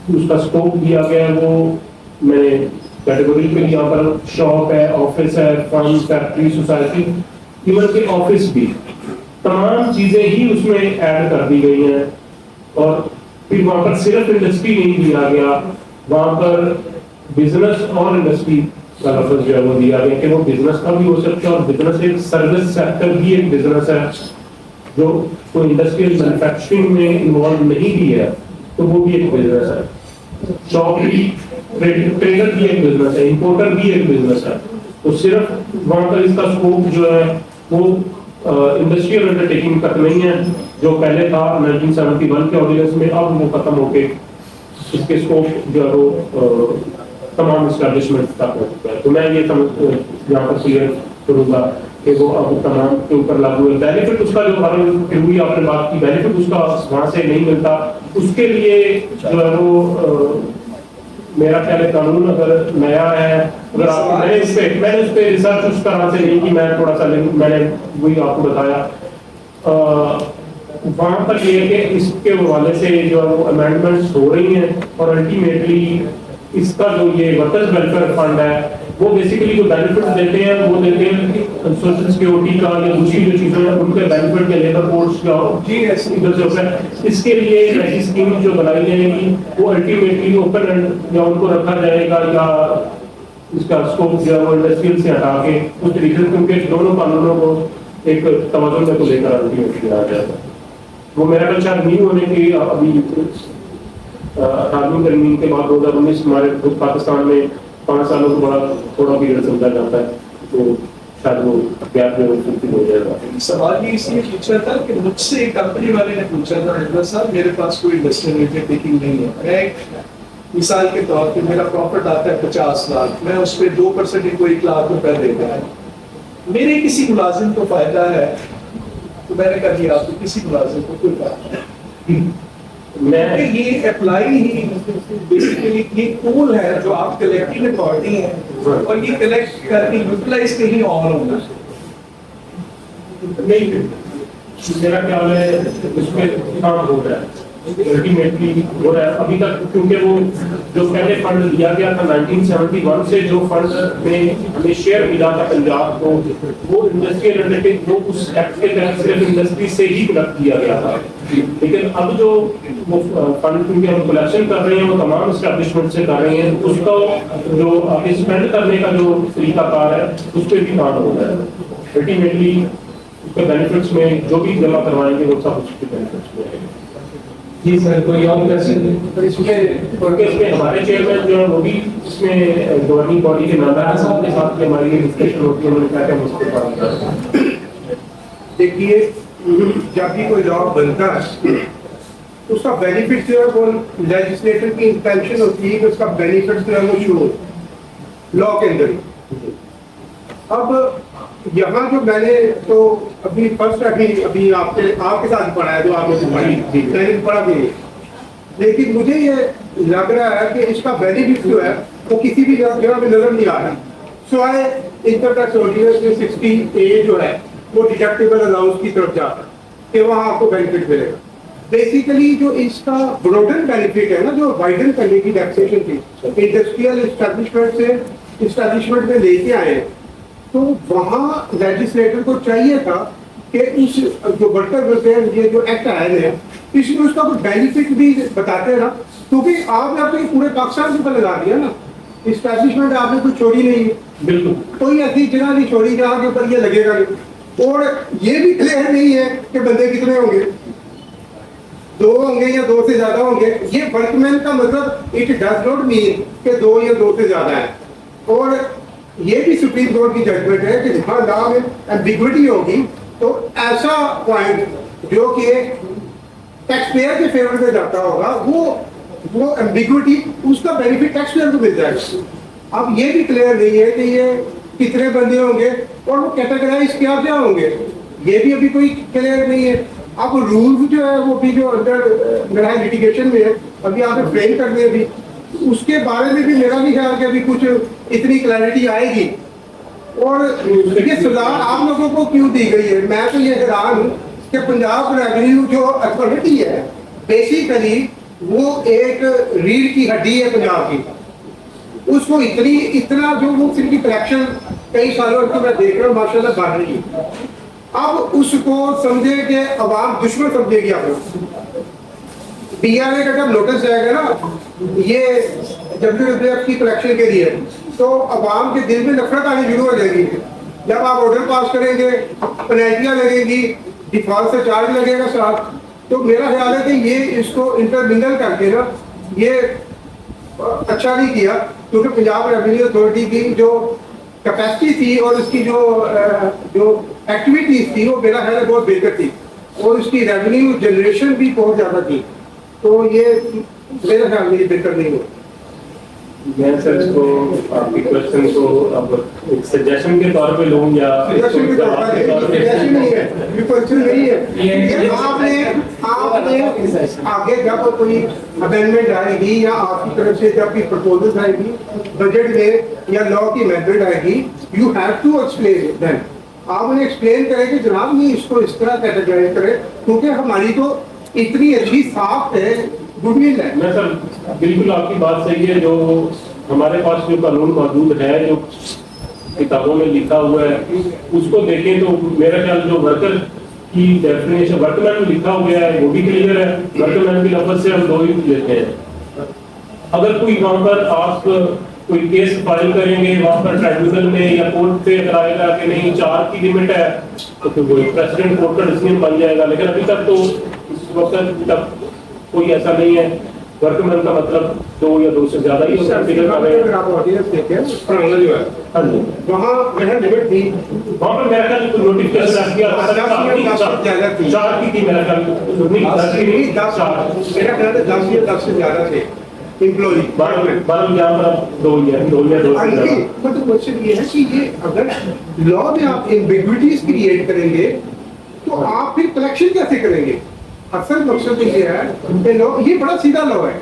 اس کا اسکوپ دیا گیا ہے وہ میں نے کیٹیگوری پہ یہاں پر شاپ ہے، آفس ہے، فرم، فیکٹری، سوسائٹی، ایون کہ آفس بھی، تمام چیزیں ہی اس میں ایڈ کر دی گئی ہیں. اور پھر وہاں پر صرف انڈسٹری نہیں دیا گیا، وہاں پر بزنس اور انڈسٹری کا لفظ جو ہے وہ دیا گیا کہ وہ بزنس کا بھی ہو سکتا ہے اور بزنس ایک سروس سیکٹر بھی ایک بزنس ہے جو کوئی انڈسٹریل مینوفیکچرنگ میں انوالو نہیں بھی ہے تو وہ بھی ایک بزنس ہے. شاپ بھی، ٹریڈر بھی ایک بزنس ہے، امپورٹر بھی ایک بزنس ہے. تو صرف وہاں پر اس کا اسکوپ جو ہے وہ انڈسٹریل انڈر ٹیکنگ تک نہیں ہے جو پہلے تھا 1971 کے آرڈیننس میں، اب وہ ختم ہو کے اس کے اسکوپ جو ہے وہ تمام اسٹیبلشمنٹ تک ہو چکا ہے. تو میں یہ یہاں پر کلیئر کروں گا کہ وہ اب تمام کے اوپر لاگو ہے. بینیفٹ اس کا جو ہوئی آپ نے بات کی، بینیفٹ اس کا وہاں سے نہیں ملتا. اس کے لیے جو ہے وہ میرا خیال ہے قانون اگر نیا ہے، اگر آپ میں نے اس پہ ریسرچ اس طرح سے نہیں کی، میں تھوڑا سا میں نے وہی آپ کو بتایا. وہاں پر یہ ہے کہ اس کے حوالے سے جو ہے وہ امینڈمنٹس ہو رہی ہیں اور الٹیمیٹلی اس کا جو یہ ورکرز ویلفیئر فنڈ ہے وہ بیسیکلی جو بینیفٹ دیتے ہیں وہ دیتے ہیں سوشل سیکورٹی کا یا دوسری جو چیزیں ہیں ان کے بینیفٹ یا لیبر کوڈس کا ادھر سے ہوتا ہے. اس کے لیے ایسی اسکیم جو بنائی جائے گی وہ الٹیمیٹلی اوپن اینڈ یا ان کو رکھا جائے گا یا اس کا اسکوپ جو ہے وہ انڈسٹریل سے ہٹا کے اس طریقے سے، کیونکہ دونوں قانونوں کو ایک توازن میں کو لے کر الٹیمیٹلی آ جائے گا. وہ میرا خیال شاید نہیں ہونے کی ابھی 18ویں ترمیم کے بعد 2019 ہمارے خود پاکستان میں 5 سالوں کو بڑا تھوڑا پیریڈ سمجھا جاتا ہے، تو شاید وہ گیپ میں فلفل ہو جائے گا. سوال یہ اس لیے پوچھا تھا کہ مجھ سے ایک کمپنی والے نے پوچھا تھا حضرت صاحب میرے پاس کوئی انڈسٹریل انڈر ٹیکنگ نہیں ہے، میں ایک مثال کے طور پہ میرا پروفٹ آتا ہے 50 لاکھ، میں اس پہ 2% کو 1 لاکھ روپے دیتا ہے، میرے کسی ملازم کو فائدہ ہے؟ تو میں نے کہا کہ آپ کو کسی ملازم کو کوئی فائدہ نہیں. میں یہ اپلائی ہی بیسیکلی یہ ٹول ہے جو آپ کلیکٹنگ اتھارٹی ہیں اور یہ کلیکٹ کر کے یوٹیلائز کہیں اور ہونا نہیں. میرا خیال ہے اس میں کام ہو رہا ہے الٹیمیٹلی ہو رہا ہے ابھی تک، کیونکہ وہ جو پہلے فنڈ دیا گیا تھا 1971 سے، جو فنڈ میں ہمیں شیئر ملا تھا پنجاب کو، وہ انڈسٹریل انڈرٹیکنگ وہ اس ایکٹ کے تحت صرف انڈسٹری سے ہی کلیکٹ کیا گیا تھا. لیکن اب جو وہ فنڈ کیونکہ ہم کلیکشن کر رہے ہیں وہ تمام اسٹیبلشمنٹ سے کر رہے ہیں، اس کا جو اسپینڈ کرنے کا جو طریقہ کار ہے اس پہ بھی کام ہو رہا ہے. الٹیمیٹلی اس کے بینیفٹس میں جو بھی جمع کروائیں گے وہ سب اس کے بینیفٹس میں آئے گا. جی سر، کوئی اور کوشچن؟ اس میں ہمارے چیئرمین جو ہے وہ بھی اس میں گورننگ باڈی کے ممبر ہیں، سب کے ساتھ ہماری یہ ڈسکشن ہوتی ہے، انہوں نے کہا کہ ہم اس پہ کام کرتے ہیں. دیکھیے جب بھی کوئی لا بنتا ہے اس کا بینیفٹ جو ہے وہ لیجسلیٹر کی انٹینشن ہوتی ہے کہ اس کا بینیفٹ جو ہے وہ شروع لا کے اندر. اب یہاں جو میں نے تو ابھی فرسٹ ابھی آپ کے ساتھ پڑھا ہے، جو آپ نے پڑھی میں نے پڑھا بھی نہیں، لیکن مجھے یہ لگ رہا ہے کہ اس کا بینیفٹ جو ہے وہ کسی بھی جگہ پہ نظر نہیں آ رہا، سوائے انکم ٹیکس آرڈیننس میں 60A جو ہے وہ ڈیڈکٹیبل الاؤنس کی طرف جاتا ہے کہ وہاں آپ کو بینیفٹ ملے گا. بیسیکلی جو اس کا بروڈن بینیفٹ ہے نا، جو وائڈن کرنے کی ٹیکسیشن تھی انڈسٹریل اسٹیبلشمنٹ سے اسٹیبلشمنٹ میں لے کے آئے، تو وہاں لیجسلیٹر کو چاہیے تھا کہ اس جو ورکر ویلفیئر یہ جو ایکٹ آئے ہیں اس میں اس کا کوئی بینیفٹ بھی بتاتے نا، کیونکہ آپ نے اپنے پورے پاکستان کو لگا دیا نا، اسٹیبلشمنٹ آپ نے کوئی چھوڑی نہیں ہے، بالکل کوئی ایسی جگہ نہیں چھوڑی جہاں کے اوپر یہ لگے گا نہیں. اور یہ بھی کلیئر نہیں ہے کہ بندے کتنے ہوں گے، 2 ہوں گے یا 2 سے زیادہ ہوں گے. یہ ورکمین کا مطلب اٹ ڈز ناٹ مین کہ 2 یا 2 سے زیادہ ہیں. اور یہ بھی سپریم کورٹ کی ججمنٹ ہے کہ جہاں لا میں ایمبیگوٹی ہوگی تو ایسا پوائنٹ جو کہ ٹیکس پیئر کے فیور میں جاتا ہوگا وہ ایمبیگوٹی اس کا بینیفٹ ٹیکس پیئر کو مل جائے گا. اب یہ بھی کلیئر نہیں ہے کہ یہ کتنے بندے ہوں گے اور وہ کیٹیگرائز کیا ہوں گے، یہ بھی ابھی کوئی کلیئر نہیں ہے. اب رولز جو ہے وہ بھی جو انڈر میرا لٹیگیشن میں ہے ابھی آپ نے فریم کرنے ابھی اس کے بارے میں بھی میرا بھی خیال کہ ابھی کچھ اتنی کلیئرٹی آئے گی. اور یہ سزا آپ لوگوں کو کیوں دی گئی ہے؟ میں تو یہ حیران ہوں کہ پنجاب ریونیو جو اتھارٹی ہے بیسیکلی وہ ایک ریڑھ کی ہڈی ہے پنجاب کی، اس کو اتنا جو وہ ان کی کلیکشن کئی سالوں سے میں دیکھ رہا ہوں ماشاء اللہ بڑھ رہی ہے. اب اس کو سمجھے کہ عوام دشمن سمجھے گی. آپ PRA کا جب نوٹس جائے گا نا یہ WWF کی کلیکشن کے لیے تو عوام کے دل میں نفرت آنی شروع ہو جائے گی. جب آپ آرڈر پاس کریں گے پینلٹیاں لگیں گی، ڈیفالٹ سے چارج لگے گا ساتھ، تو میرا خیال ہے کہ یہ اس کو انٹرمنگل کر کے نا یہ اچھا نہیں کیا، کیونکہ پنجاب ریونیو اتھارٹی کی جو کیپیسٹی تھی اور اس کی جو ایکٹیویٹیز تھی وہ میرا خیال ہے بہت بہتر تھی اور اس کی ریونیو جنریشن بھی بہت زیادہ تھی. تو یہ میرا خیال میں بہتر نہیں ہوا. میں سر اس کو آپ کی کوشچن کو اب ایک سجیشن کے طور پہ لوں یا آگے جب کوئی امینڈمنٹ آئے گی یا آپ کی طرف سے جب بھی پرپوزل آئے گی بجٹ میں یا لا کی امینڈمنٹ آئے گی یو ہیو ٹو ایکسپلین دین. آپ انہیں ایکسپلین کریں کہ جناب یہ اس کو اس طرح کیٹیگرائز کرے کیونکہ ہماری تو اتنی اچھی صاف ہے گڈ ول ہے. میں سر بالکل آپ کی بات صحیح ہے. جو ہمارے پاس جو قانون موجود ہے جو کتابوں میں لکھا ہوا ہے اس کو دیکھیں تو میرا خیال جو ورکر کی ڈیفینیشن ورکمین میں لکھا ہوا ہے وہ بھی کلیئر ہے. ورکمین کے لفظ سے ہم 2 ہی لیتے ہیں. اگر کوئی وہاں پر آپ کوئی کیس فائل کریں گے وہاں پر ٹرائبیونل میں یا کورٹ پہ اگر آئے گا کہ نہیں 4 کی لمٹ ہے تو پھر وہی پریسیڈنٹ کورٹ کا ڈیسیژن بن جائے گا. لیکن ابھی تک تو اس وقت تک کوئی ایسا نہیں ہے. ورکمین کا مطلب 2 یا 2 سے زیادہ ہی وہاں لمٹ تھی وہاں پر میرا خیال نوٹیفکیشن کیا تھا 4 کی تھی میرا خیال میرا خیال ہے 10 یا 10 سے زیادہ تھے امپلائی. مطلب مقصد یہ ہے کہ یہ اگر لا میں آپ ایمبیگوٹیز کریٹ کریں گے تو آپ پھر کلیکشن کیسے کریں گے؟ اصل مقصد یہ ہے کہ یہ بڑا سیدھا لا ہے.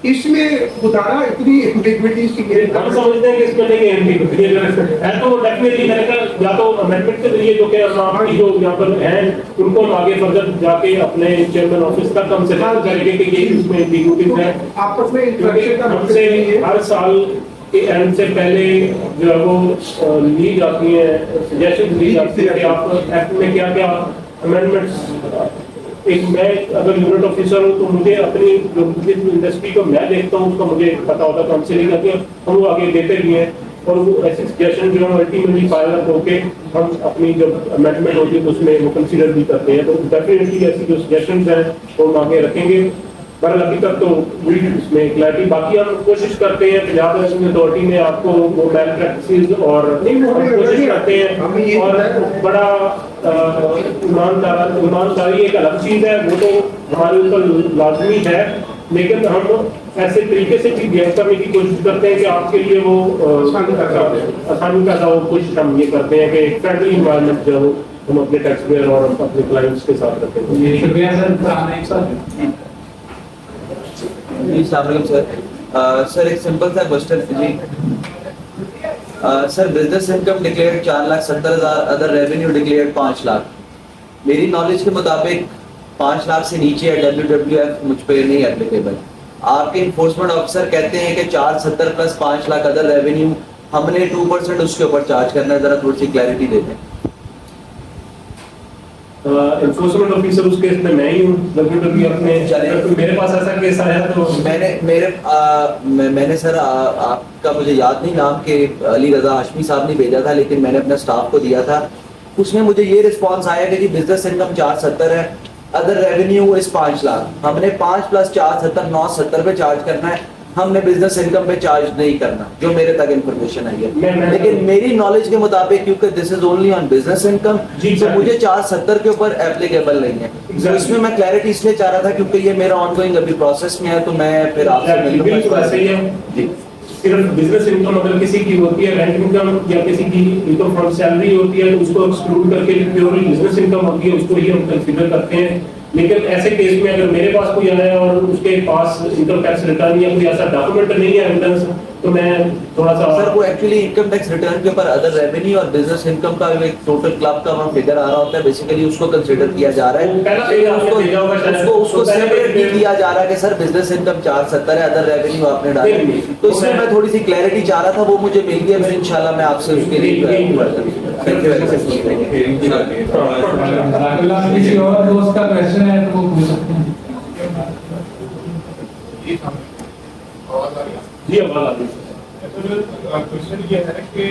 इसमें बताना इतनी एम्बिग्विटी की हम समझते हैं कि इसमें नहीं है तो वो डेफिनेटली करेगा, या तो अमेंडमेंट के जरिए जो कि आपकी जो यहाँ पर हैं उनको हम आगे फर्दर जाके अपने चेयरमैन ऑफिस तक हम से करेंगे कि ये इसमें एम्बिग्विटीज है। आपस में इंटरेक्शन का हमसे हर साल के एंड से पहले जो है वो ली जाती है, सजेशन ली जाती है कि आप एक्ट में क्या क्या अमेंडमेंट्स, एक मैं अगर यूनिट ऑफिसर हूँ तो मुझे अपनी जो इंडस्ट्री को मैं देखता हूँ उसका मुझे पता होता है, तो हमसे नहीं करती है, हम वो आगे देते भी हैं और वो ऐसे सजेशन जो है अल्टीमेटली फाइनल होके हम अपनी जब अमेंडमेंट होती है तो उसमें वो कंसीडर भी करते हैं। तो डेफिनेटली ऐसी जो सजेशन हैं वो हम आगे रखेंगे, पर अभी तक तो इसमें क्लैरिटी, बाकी हम कोशिश करते हैं पंजाब रेवेन्यू अथॉरिटी में आपको वो मैल प्रैक्टिसेस और हम कोशिश करते हैं, और बड़ा ईमानदारी एक अलग चीज़ है, वो तो हमारे ऊपर लाजमी है, लेकिन हम ऐसे तरीके से भी बिहेव करने की कोशिश करते हैं कि आपके लिए वो आसानी पैदा हो। कोशिश हम ये करते हैं कि फ्रेंडली इन्वायरमेंट जो हम अपने टैक्स पेयर और अपने क्लाइंट्स के साथ रखते हैं। ये शुक्रिया सर। जी सर, सर एक सिंपल सा क्वेश्चन जी। Sir business income declare 4,70,000, other revenue declare 5 lakh. मेरी नॉलेज के मुताबिक 5 लाख से नीचे है WWF मुझ पे नहीं एप्लीकेबल। आपके इन्फोर्समेंट ऑफिसर कहते हैं कि 470 प्लस 5 लाख अदर रेवेन्यू, हमने 2% उसके ऊपर चार्ज करना है, जरा थोड़ी सी क्लैरिटी दे दें। एनफोर्समेंट ऑफिसर उस केस में मैं ही हूँ, WWF में मेरे पास ऐसा केस आया तो मैंने सर आपका मुझे याद नहीं नाम के अली रजा हाशमी साहब ने भेजा था, लेकिन मैंने अपने स्टाफ को दिया था, उसमें मुझे ये रिस्पांस आया कि जी बिजनेस इनकम 470 है, अदर रेवेन्यू इस 5 लाख, हमने 5 प्लस 470 970 पे चार्ज करना है, हमने बिजनेस इनकम पे चार्ज नहीं करना, जो मेरे तक इन्फॉर्मेशन आई है। लेकिन मेरी नॉलेज के मुताबिक क्योंकि this is only on business income, तो मुझे 470 के ऊपर एप्लीकेबल नहीं है। तो इसमें मैं क्लैरिटी इसलिए चाह रहा था क्योंकि ये मेरा ऑनगोइंग अभी प्रोसेस में है, तो मैं फिर आपसे सिर्फ बिजनेस इनकम अगर किसी की होती है, रेंट इनकम या किसी की इनकम फ्रॉम सैलरी होती है, तो उसको एक्सक्लूड करके प्योरली बिजनेस इनकम होती है, उसको ही हम कंसीडर करते हैं। लेकिन ऐसे केस में अगर मेरे पास कोई आया और उसके पास इनकम टैक्स रिटर्न या कोई ऐसा डॉक्यूमेंट नहीं है एविडेंस, तो मैं थोड़ा सा सर वो एक्चुअली इनकम टैक्स रिटर्न के ऊपर अदर रेवेन्यू और बिजनेस इनकम का एक टोटल क्लब का वहाँ फिगर आ रहा होता है, बेसिकली उसको कंसीडर किया जा रहा है, उसको सेपरेट नहीं किया जा रहा है कि सर बिजनेस इनकम 470 है, अदर रेवेन्यू आपने डाला। तो इसमें मैं थोड़ी सी क्लैरिटी चाह रहा था, वो मुझे मिल गया, फिर इंशाल्लाह मैं आपसे उसके लिए थैंक यू वेरी मच। किसी और दोस्त का क्वेश्चन है तो वो पूछ सकते हैं। जी अब बात आती क्वेश्चन ये है कि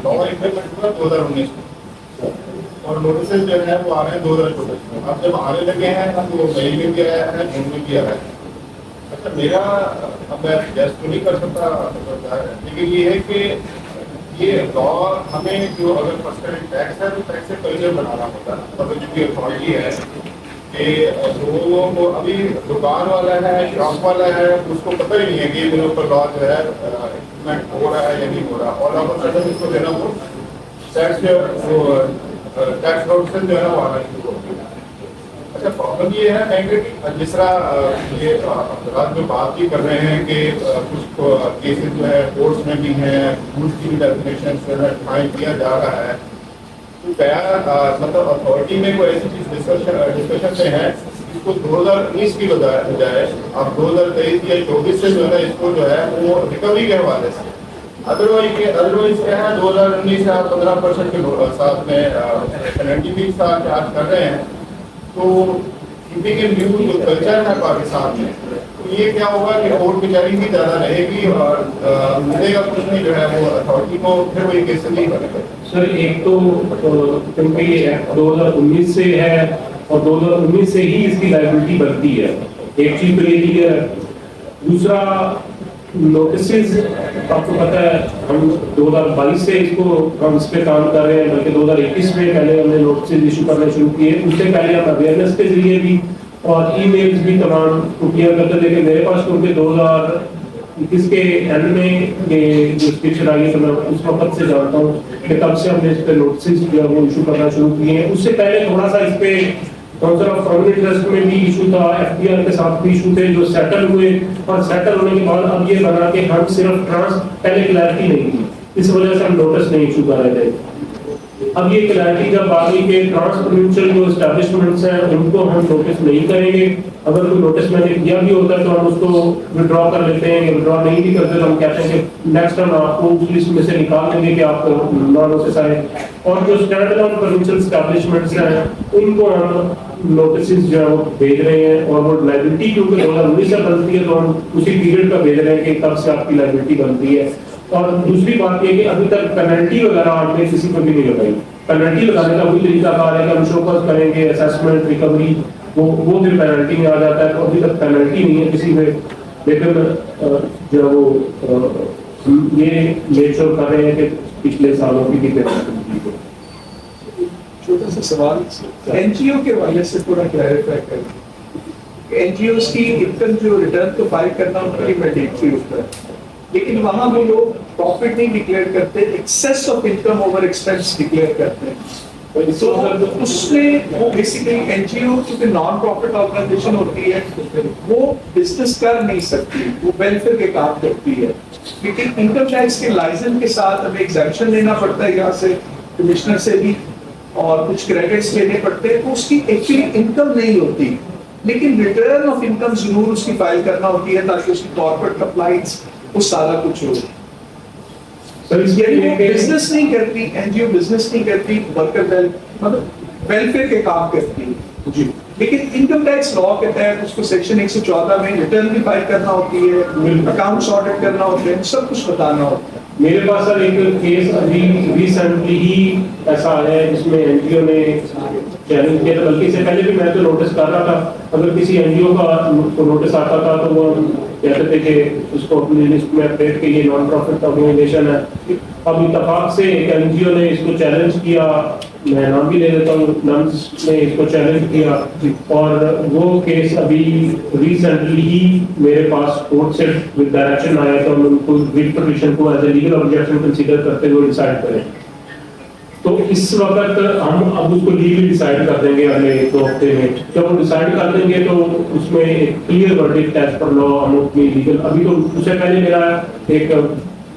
लॉ इम्प्लीमेंट हुआ 2019 में और नोटिस जो है वो आ रहे हैं 2024 में। अब जब आने लगे हैं तो मई में भी आया है, जून में भी आया है। अच्छा मेरा अब मैं गैस तो नहीं कर सकता, लेकिन ये है कि ये लॉ हमें जो अगर पर्सनल टैक्स है तो टैक्स से कल्चर बनाना होता है, मतलब जो भी अथॉरिटी है कि लोगों को अभी दुकान वाला है, शॉप वाला है, उसको पता ही नहीं है कि मेरे ऊपर लॉ जो है इम्प्लीमेंट हो रहा है या नहीं हो रहा, और अब सडन इसको देना वो टैक्स नोटिस जो है वो आना शुरू हो गया। अच्छा प्रॉब्लम ये है कहेंगे कि जिस तरह ये आप जो बात भी कर रहे हैं कि कुछ केसेस जो है कोर्ट्स में भी हैं, घूस की भी डेफिनेशन जो है फाइन किया जा रहा है, तो क्या मतलब अथॉरिटी में कोई ऐसी चीज डिस्कशन में है इसको 2019 की बजाय आप 2023 या 24 से जो है इसको जो है वो रिकवरी के हवाले से, अदरवाइज क्या है 2019 से आप 15% के साथ में पेनल्टी भी साथ चार्ज कर रहे हैं, तो कीपिंग इन व्यू जो कल्चर है पाकिस्तान में, तो ये क्या होगा कि कोर्ट बेचारी भी ज़्यादा रहेगी और मिलेगा कुछ नहीं जो है वो अथॉरिटी को, फिर वही केसेस नहीं करेगा। सर एक तो क्योंकि ये एक्ट 2019 से है और 2019 से ही इसकी लायबिलिटी बनती है, एक चीज तो यही है। दूसरा नोटिस आपको पता है हम 2022 से हम इस पे काम कर रहे हैं, बल्कि 2021 में पहले हमने नोटिस इशू करने शुरू किए, उससे पहले हम अवेयरनेस के जरिए भी और ईमेल्स भी तमाम क्लियर करते थे। मेरे पास क्योंकि 2021 के एंड में ये जो स्टेशन आई है तो मैं उस वक्त से जानता हूँ कि तब से हमने इस पे नोटिस जो है वो इशू करना शुरू किए हैं। उससे पहले थोड़ा सा इस पे काउंसिल ऑफ फॉरेन इंटरेस्ट में भी इशू था, एफडीआर के साथ भी इशू थे जो सेटल हुए, और सेटल होने के बाद अब ये बना कि हम सिर्फ पहले क्लैरिटी नहीं थी, इस वजह से हम नोटिस नहीं इशू कर रहे थे। अब ये क्लैरिटी जब आ गई कि ट्रांसपोर्टेंशियल जो एस्टैब्लिशमेंट्स हैं उनको हम नोटिस नहीं करेंगे, अगर कोई नोटिस मैंने दिया भी होता है तो हम उसको विड्रॉ कर लेते हैं, विड्रॉ नहीं भी करते तो हम कहते हैं कि नेक्स्ट टाइम आपको उस लिस्ट में से निकाल देंगे कि आप नॉन नोटिस आए। और जो स्टैंड अलोन प्रोविंशियल एस्टैब्लिशमेंट्स हैं उनको हम नोटिस जो है वो भेज रहे हैं, और वो लाइबिलिटी क्योंकि 2019 से बनती है तो हम उसी पीरियड का भेज रहे हैं कि कब से आपकी लाइबिलिटी बनती है। और दूसरी बात ये कि अभी तक पेनल्टी वगैरह हमने किसी को भी नहीं लगाई। पेनल्टी लगाने का वही तरीका कार है कि हम शोकॉज करेंगे, असेसमेंट, रिकवरी, वो फिर पेनल्टी में आ जाता है, तो अभी तक पेनल्टी नहीं है किसी में। लेकिन जो है वो ये मेक श्योर कर रहे हैं कि पिछले सालों की भी पेनल्टी। छोटा सा सवाल एनजीओ के हवाले से पूरा क्लैरिफाई करें। एनजीओ की इनकम जो रिटर्न तो फाइल करना उनके लिए मैंडेटरी होता है, लेकिन वहां वो लोग प्रॉफिट नहीं डिक्लेयर करते, excess of income over expense declare करते हैं। तो उसमें वो बेसिकली एनजीओ क्योंकि नॉन प्रॉफिट ऑर्गेनाइजेशन होती है वो बिजनेस कर नहीं सकती, वो वेलफेयर के काम करती है। लेकिन इनकम टैक्स के लाइसेंस के साथ हमें एग्जैम्पशन लेना पड़ता है यहाँ से कमिश्नर से भी, और कुछ क्रेडिट्स लेने पड़ते हैं, तो उसकी एक्चुअली इनकम नहीं होती, लेकिन रिटर्न ऑफ इनकम जरूर उसकी फाइल करना होती है ताकि उसकी कॉर्पोरेट कंप्लायंस वो सारा कुछ हो। बिजनेस नहीं करती एनजीओ, बिजनेस नहीं करती, वर्कर मतलब वेलफेयर के काम करती है जी। लेकिन इनकम टैक्स लॉ के तहत उसको सेक्शन 114 में रिटर्न भी फाइल करना होती है, अकाउंट्स ऑडिट करना होते हैं, सब कुछ बताना होता है। मेरे पास सर एक केस अभी रिसेंटली ही ऐसा आया है जिसमें एनजीओ ने चैलेंज किया था, बल्कि इससे पहले भी मैं तो नोटिस कर रहा था, अगर किसी एनजीओ का नोटिस आता था तो वो कहते थे कि उसको अपनी लिस्ट में अपडेट के ये नॉन प्रॉफिट ऑर्गेनाइजेशन है। अब इत्तेफाक से एक एनजीओ ने इसको चैलेंज किया, मैं नाम भी ले लेता हूँ, नम्स ने इसको चैलेंज किया, और वो केस अभी रिसेंटली ही मेरे पास कोर्ट से विद डायरेक्शन आया तो हम उनको रिट पिटीशन को as a legal objection consider करते हुए डिसाइड करें। तो इस वक्त हम अब उसको लीगली डिसाइड कर देंगे अगले 2 हफ्ते में। जब हम डिसाइड कर देंगे तो उसमें एक clear verdict as per law हम अपनी लीगल, अभी तो उससे पहले मेरा एक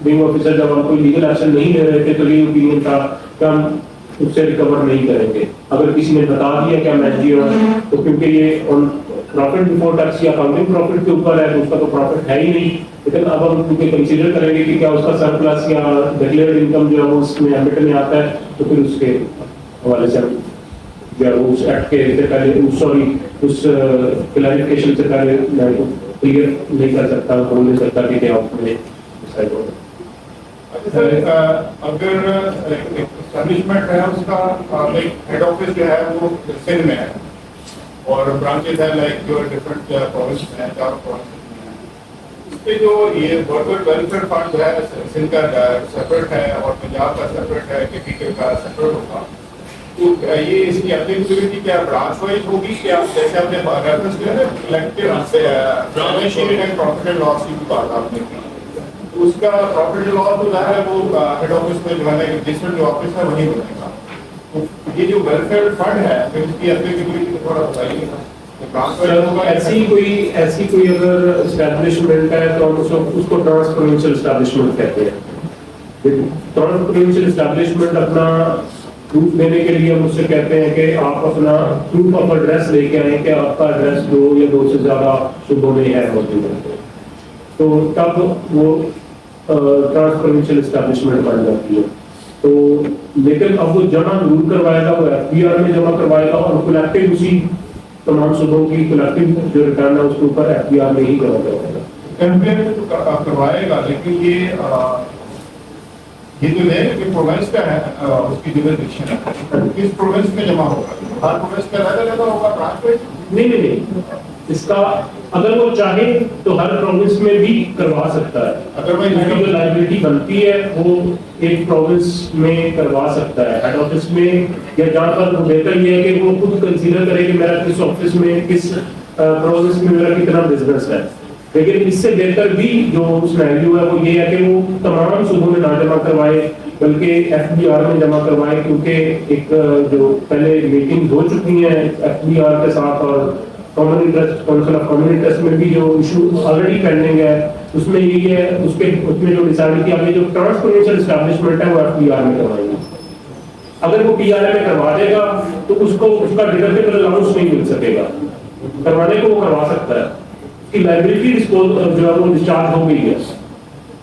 विंग ऑफिसर जब हम कोई लीगल एक्शन नहीं ले रहे थे तो ये ओपिनियन था कि हम उससे रिकवर नहीं करेंगे। अगर किसी ने बता दिया कि हम एनजीओ हैं तो क्योंकि ये ऑन प्रॉफिट बिफोर टैक्स या अकाउंटिंग प्रॉफिट के ऊपर है तो उसका तो प्रॉफिट है ही नहीं, लेकिन अब हम क्योंकि कंसीडर करेंगे कि क्या उसका सरप्लस या डिक्लेयर्ड इनकम जो है वो उसमें एम्बिट में आता है, तो फिर उसके हवाले से हम जो है उस एक्ट के से पहले उस क्लैरिफिकेशन से पहले मैं क्लियर नहीं कर सकता, बोल नहीं सकता कि क्या आपने डिसाइड होगा। सर अगर एस्टैब्लिशमेंट है उसका लाइक हेड ऑफिस जो है वो सिंध में है और ब्रांचेस है लाइक जो डिफरेंट प्रोविंस में है, 4 प्रोविंस में है, इस पे जो ये वर्कर वेलफेयर फंड है सिंध का सेपरेट है और पंजाब का सेपरेट है, केपीके का सेपरेट होगा, तो ये इसकी एप्लीकेबिलिटी क्या ब्रांच वाइज होगी? क्या जैसे आपने रेफरेंस किया ना collective balance sheet and profit and loss की बात आपने की, उसका प्रॉफिट एंड लॉस जो है वो हेड ऑफिस में जो है रजिस्टर्ड जो ऑफिस है वही बनेगा। तो ये जो वेलफेयर फंड है फिर उसकी एप्लीकेबिलिटी थोड़ा बताइए। ऐसी कोई अगर एस्टैब्लिशमेंट है तो हम उसको ट्रांसपोर्टेंशियल एस्टैब्लिशमेंट कहते हैं। ट्रांसपोर्टेंशियल एस्टैब्लिशमेंट अपना प्रूफ देने के लिए हम उससे कहते हैं कि आप अपना प्रूफ ऑफ एड्रेस लेके आए कि आपका एड्रेस 2 या 2 से ज्यादा सूबों में है मौजूद है, तो तब वो ट्रांसपोर्टेंशियल एस्टैब्लिशमेंट बन जाती है। तो लेकिन अब वो जमा जरूर करवाएगा, वो एफपीआर में जमा करवाएगा और कलेक्टिव उसी तमाम सूबों की कलेक्टिव जो रिटर्न है उसके ऊपर एफपीआर में ही जमा करवाएगा। कंपेयर तो करवाएगा, लेकिन ये जो है कि प्रोविंस का है उसकी जुरिसडिक्शन है, किस प्रोविंस में जमा होगा? हर प्रोविंस का अलग होगा ब्रांच में? नहीं, इसका अगर वो चाहे तो हर प्रोविंस में भी करवा सकता है। अदरवाइज जो लाइबिलिटी बनती है वो एक प्रोविंस में करवा सकता है, हेड ऑफिस में, या जहाँ पर बेहतर ये है कि वो खुद कंसीडर करे कि मेरा किस ऑफिस में किस प्रोविंस में मेरा कितना बिजनेस है। लेकिन इससे बेहतर भी जो सिनेरियो है वो ये है कि वो तमाम सूबों में ना जमा करवाए, बल्कि FBR में जमा करवाएं, क्योंकि एक जो पहले मीटिंग हो चुकी है FBR के साथ और common interest council of common interest में भी जो इशू ऑलरेडी पेंडिंग है उसमें यही है, उसमें जो डिसाइड किया कि जो ट्रांसफॉर्मेशन एस्टैब्लिशमेंट है वो FBR में करवाएंगे। अगर वो PRA में करवा देगा तो उसको उसका डिडक्टेबल अलाउंस नहीं मिल सकेगा, करवाने को वो करवा सकता है, उसकी लाइबिलिटी जो है वो डिस्चार्ज हो गई है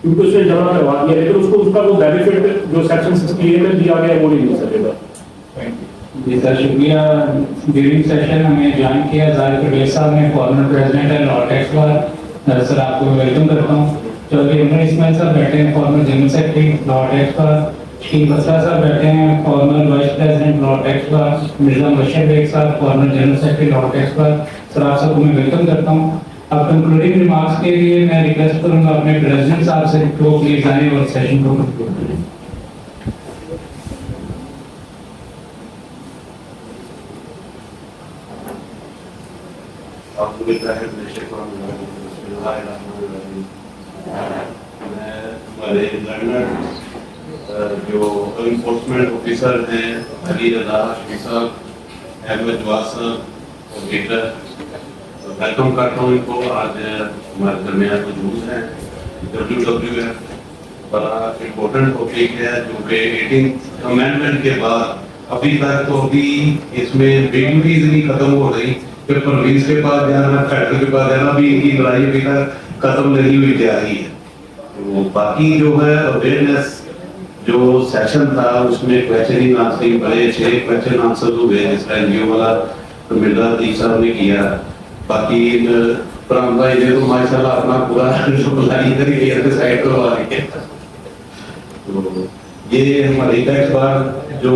क्योंकि उसने जमा करवा दिया, लेकिन उसको उसका वो बेनिफिट जो सेक्शन 68 में दिया गया वो नहीं मिल सकेगा। जी सर, शुक्रिया। ड्यूरिंग सेशन हमें ज्वाइन किया जाहिर पटेल साहब ने, फॉर्मर प्रेसिडेंट है लॉ टैक्स बार। सर आपको वेलकम करता हूँ। चौधरी अमर इस्माइल साहब बैठे हैं, former general secretary law tax bar. Shakeel Basra साहब बैठे हैं, former vice president law tax bar. Mirza Mubashar Baig साहब, former general secretary law tax bar. Sir आप सबको मैं वेलकम करता हूँ। अब कंक्लूडिंग रिमार्क्स के लिए मैं रिक्वेस्ट करूंगा अपने प्रेसिडेंट साहब से तो प्लीज आए और सेशन को कंक्लूड करें। हमारे लर्नर जो इन्फोर्समेंट ऑफिसर हैं अली रजा हाशमी साहब, अहमद जवाद साहब और लीडर, वेलकम करता हूँ इनको। आज हमारे दरमियान मौजूद हैं। WWF बड़ा इम्पोर्टेंट टॉपिक है जो कि 18th अमेंडमेंट के बाद अभी तक तो अभी इसमें ड्यूटीज नहीं खत्म हो रही कि पुलिस के पास जाना, फेडरल के पास जाना, भी इनकी लड़ाई अभी तक खत्म नहीं हुई जा रही है। तो बाकी जो है अवेयरनेस जो सेशन था उसमें क्वेश्चनिंग आंसरिंग बड़े 6 क्वेश्चन आंसर हुए, जिसका NGO वाला तो मिर्जा अतीक साहब ने किया। बाकी फरहान भाई ने तो माशाल्लाह अपना पूरा सप्लाई करके साइड करवा रही है। तो ये हमारी टैक्स बार जो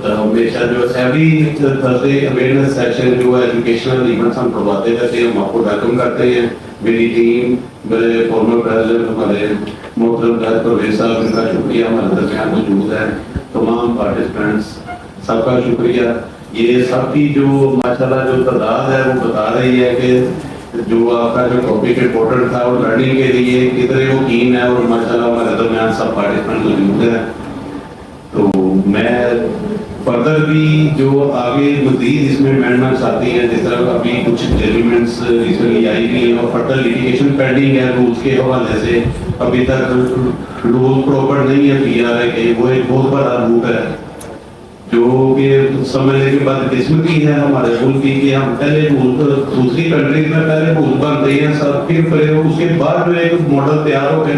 हमेशा जो एवरी थर्सडे अवेयरनेस सेशन जो है एजुकेशनल इवेंट्स हम करवाते रहते हैं, हम आपको वेलकम करते हैं। मेरी टीम, मेरे फॉर्मर प्रेसिडेंट हमारे मोहतरम जाहिद परवेज साहब, इनका शुक्रिया, हमारे दरमियान मौजूद है। तमाम पार्टिसिपेंट्स सबका शुक्रिया। ये सबकी जो माशाल्लाह जो तादाद है वो बता रही है कि जो आपका जो टॉपिक इम्पोर्टेंट था और लर्निंग के लिए कितने वो कीन है, और माशाल्लाह हमारे दरमियान सब पार्टिसिपेंट मौजूद हैं। तो मैं फर्दर भी जो आगे मजीद इसमें अमेंडमेंट्स आती हैं, जिस तरह अभी कुछ एलिमेंट्स रिसेंटली आई भी हैं और फर्दर लिटिगेशन पेंडिंग है रूल्स के हवाले से, अभी तक रूल प्रॉपर नहीं है PRA के, वो एक बहुत बड़ा रूट है जो कि समझने के बाद किस्मती है हमारे मुल्क की कि हम पहले दूसरी कंट्रीज में पहले रूल बनते हैं सब, फिर उसके बाद जो एक मॉडल तैयार होकर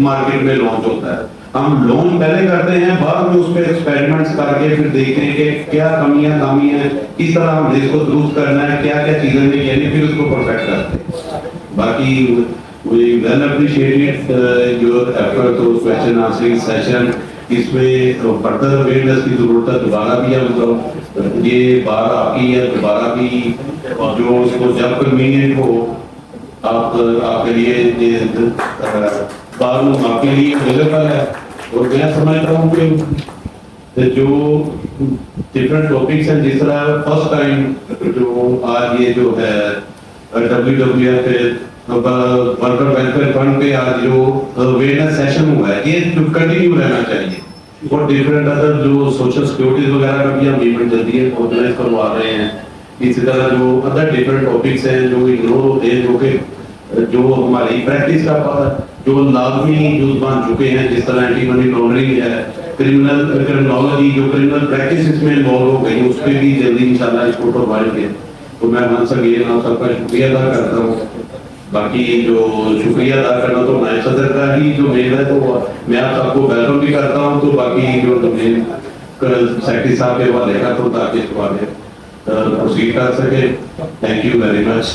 मार्केट में लॉन्च होता है। हम लॉन्च पहले करते हैं, बाद में उस पर एक्सपेरिमेंट्स करके फिर देखते हैं कि क्या कमियां हैं, किस तरह हमने इसको दुरुस्त करना है, क्या क्या चीजें नहीं यानी फिर उसको परफेक्ट करते हैं। बाकी we well appreciated your effort to question answering session। इसमें फर्दर अवेयरनेस की जरूरत है, दोबारा भी है, मतलब ये बार आपकी है, दोबारा भी जो उसको जब कन्वीनियंट हो आप आपके लिए बार आपके लिए अवेलेबल है। और मैं समझता हूँ कि जो डिफरेंट टॉपिक्स हैं, जिस तरह फर्स्ट टाइम जो आज ये जो है WWF वर्कर वेलफेयर फंड पे आज जो अवेयरनेस सेशन हुआ है, ये कंटिन्यू रहना चाहिए। और डिफरेंट अदर जो सोशल सिक्योरिटी वगैरह का भी हम इवेंट जल्दी ऑर्गेनाइज करवा रहे हैं। इसी तरह जो अदर डिफरेंट टॉपिक्स हैं जो इग्नोर होते हैं, जो कि जो हमारी प्रैक्टिस का जो लाजमी यूज बन चुके हैं, जिस तरह एंटी मनी लॉन्ड्रिंग है, क्रिमिनोलॉजी जो क्रिमिनल प्रैक्टिस इसमें इन्वॉल्व हो गई, उस पर भी जल्दी इंशाल्लाह इसको प्रोवाइड किया। तो मैं वंस अगेन आप सबका शुक्रिया अदा करता हूँ। बाकी जो शुक्रिया अदा करना तो नायब सदर का ही जो मेल है, तो मैं आप सबको वेलकम भी करता हूँ। तो बाकी जो मेल सेक्रेटरी साहब के हवाले का तो ताकि इस बारे प्रोसीड कर सके। Thank you very much.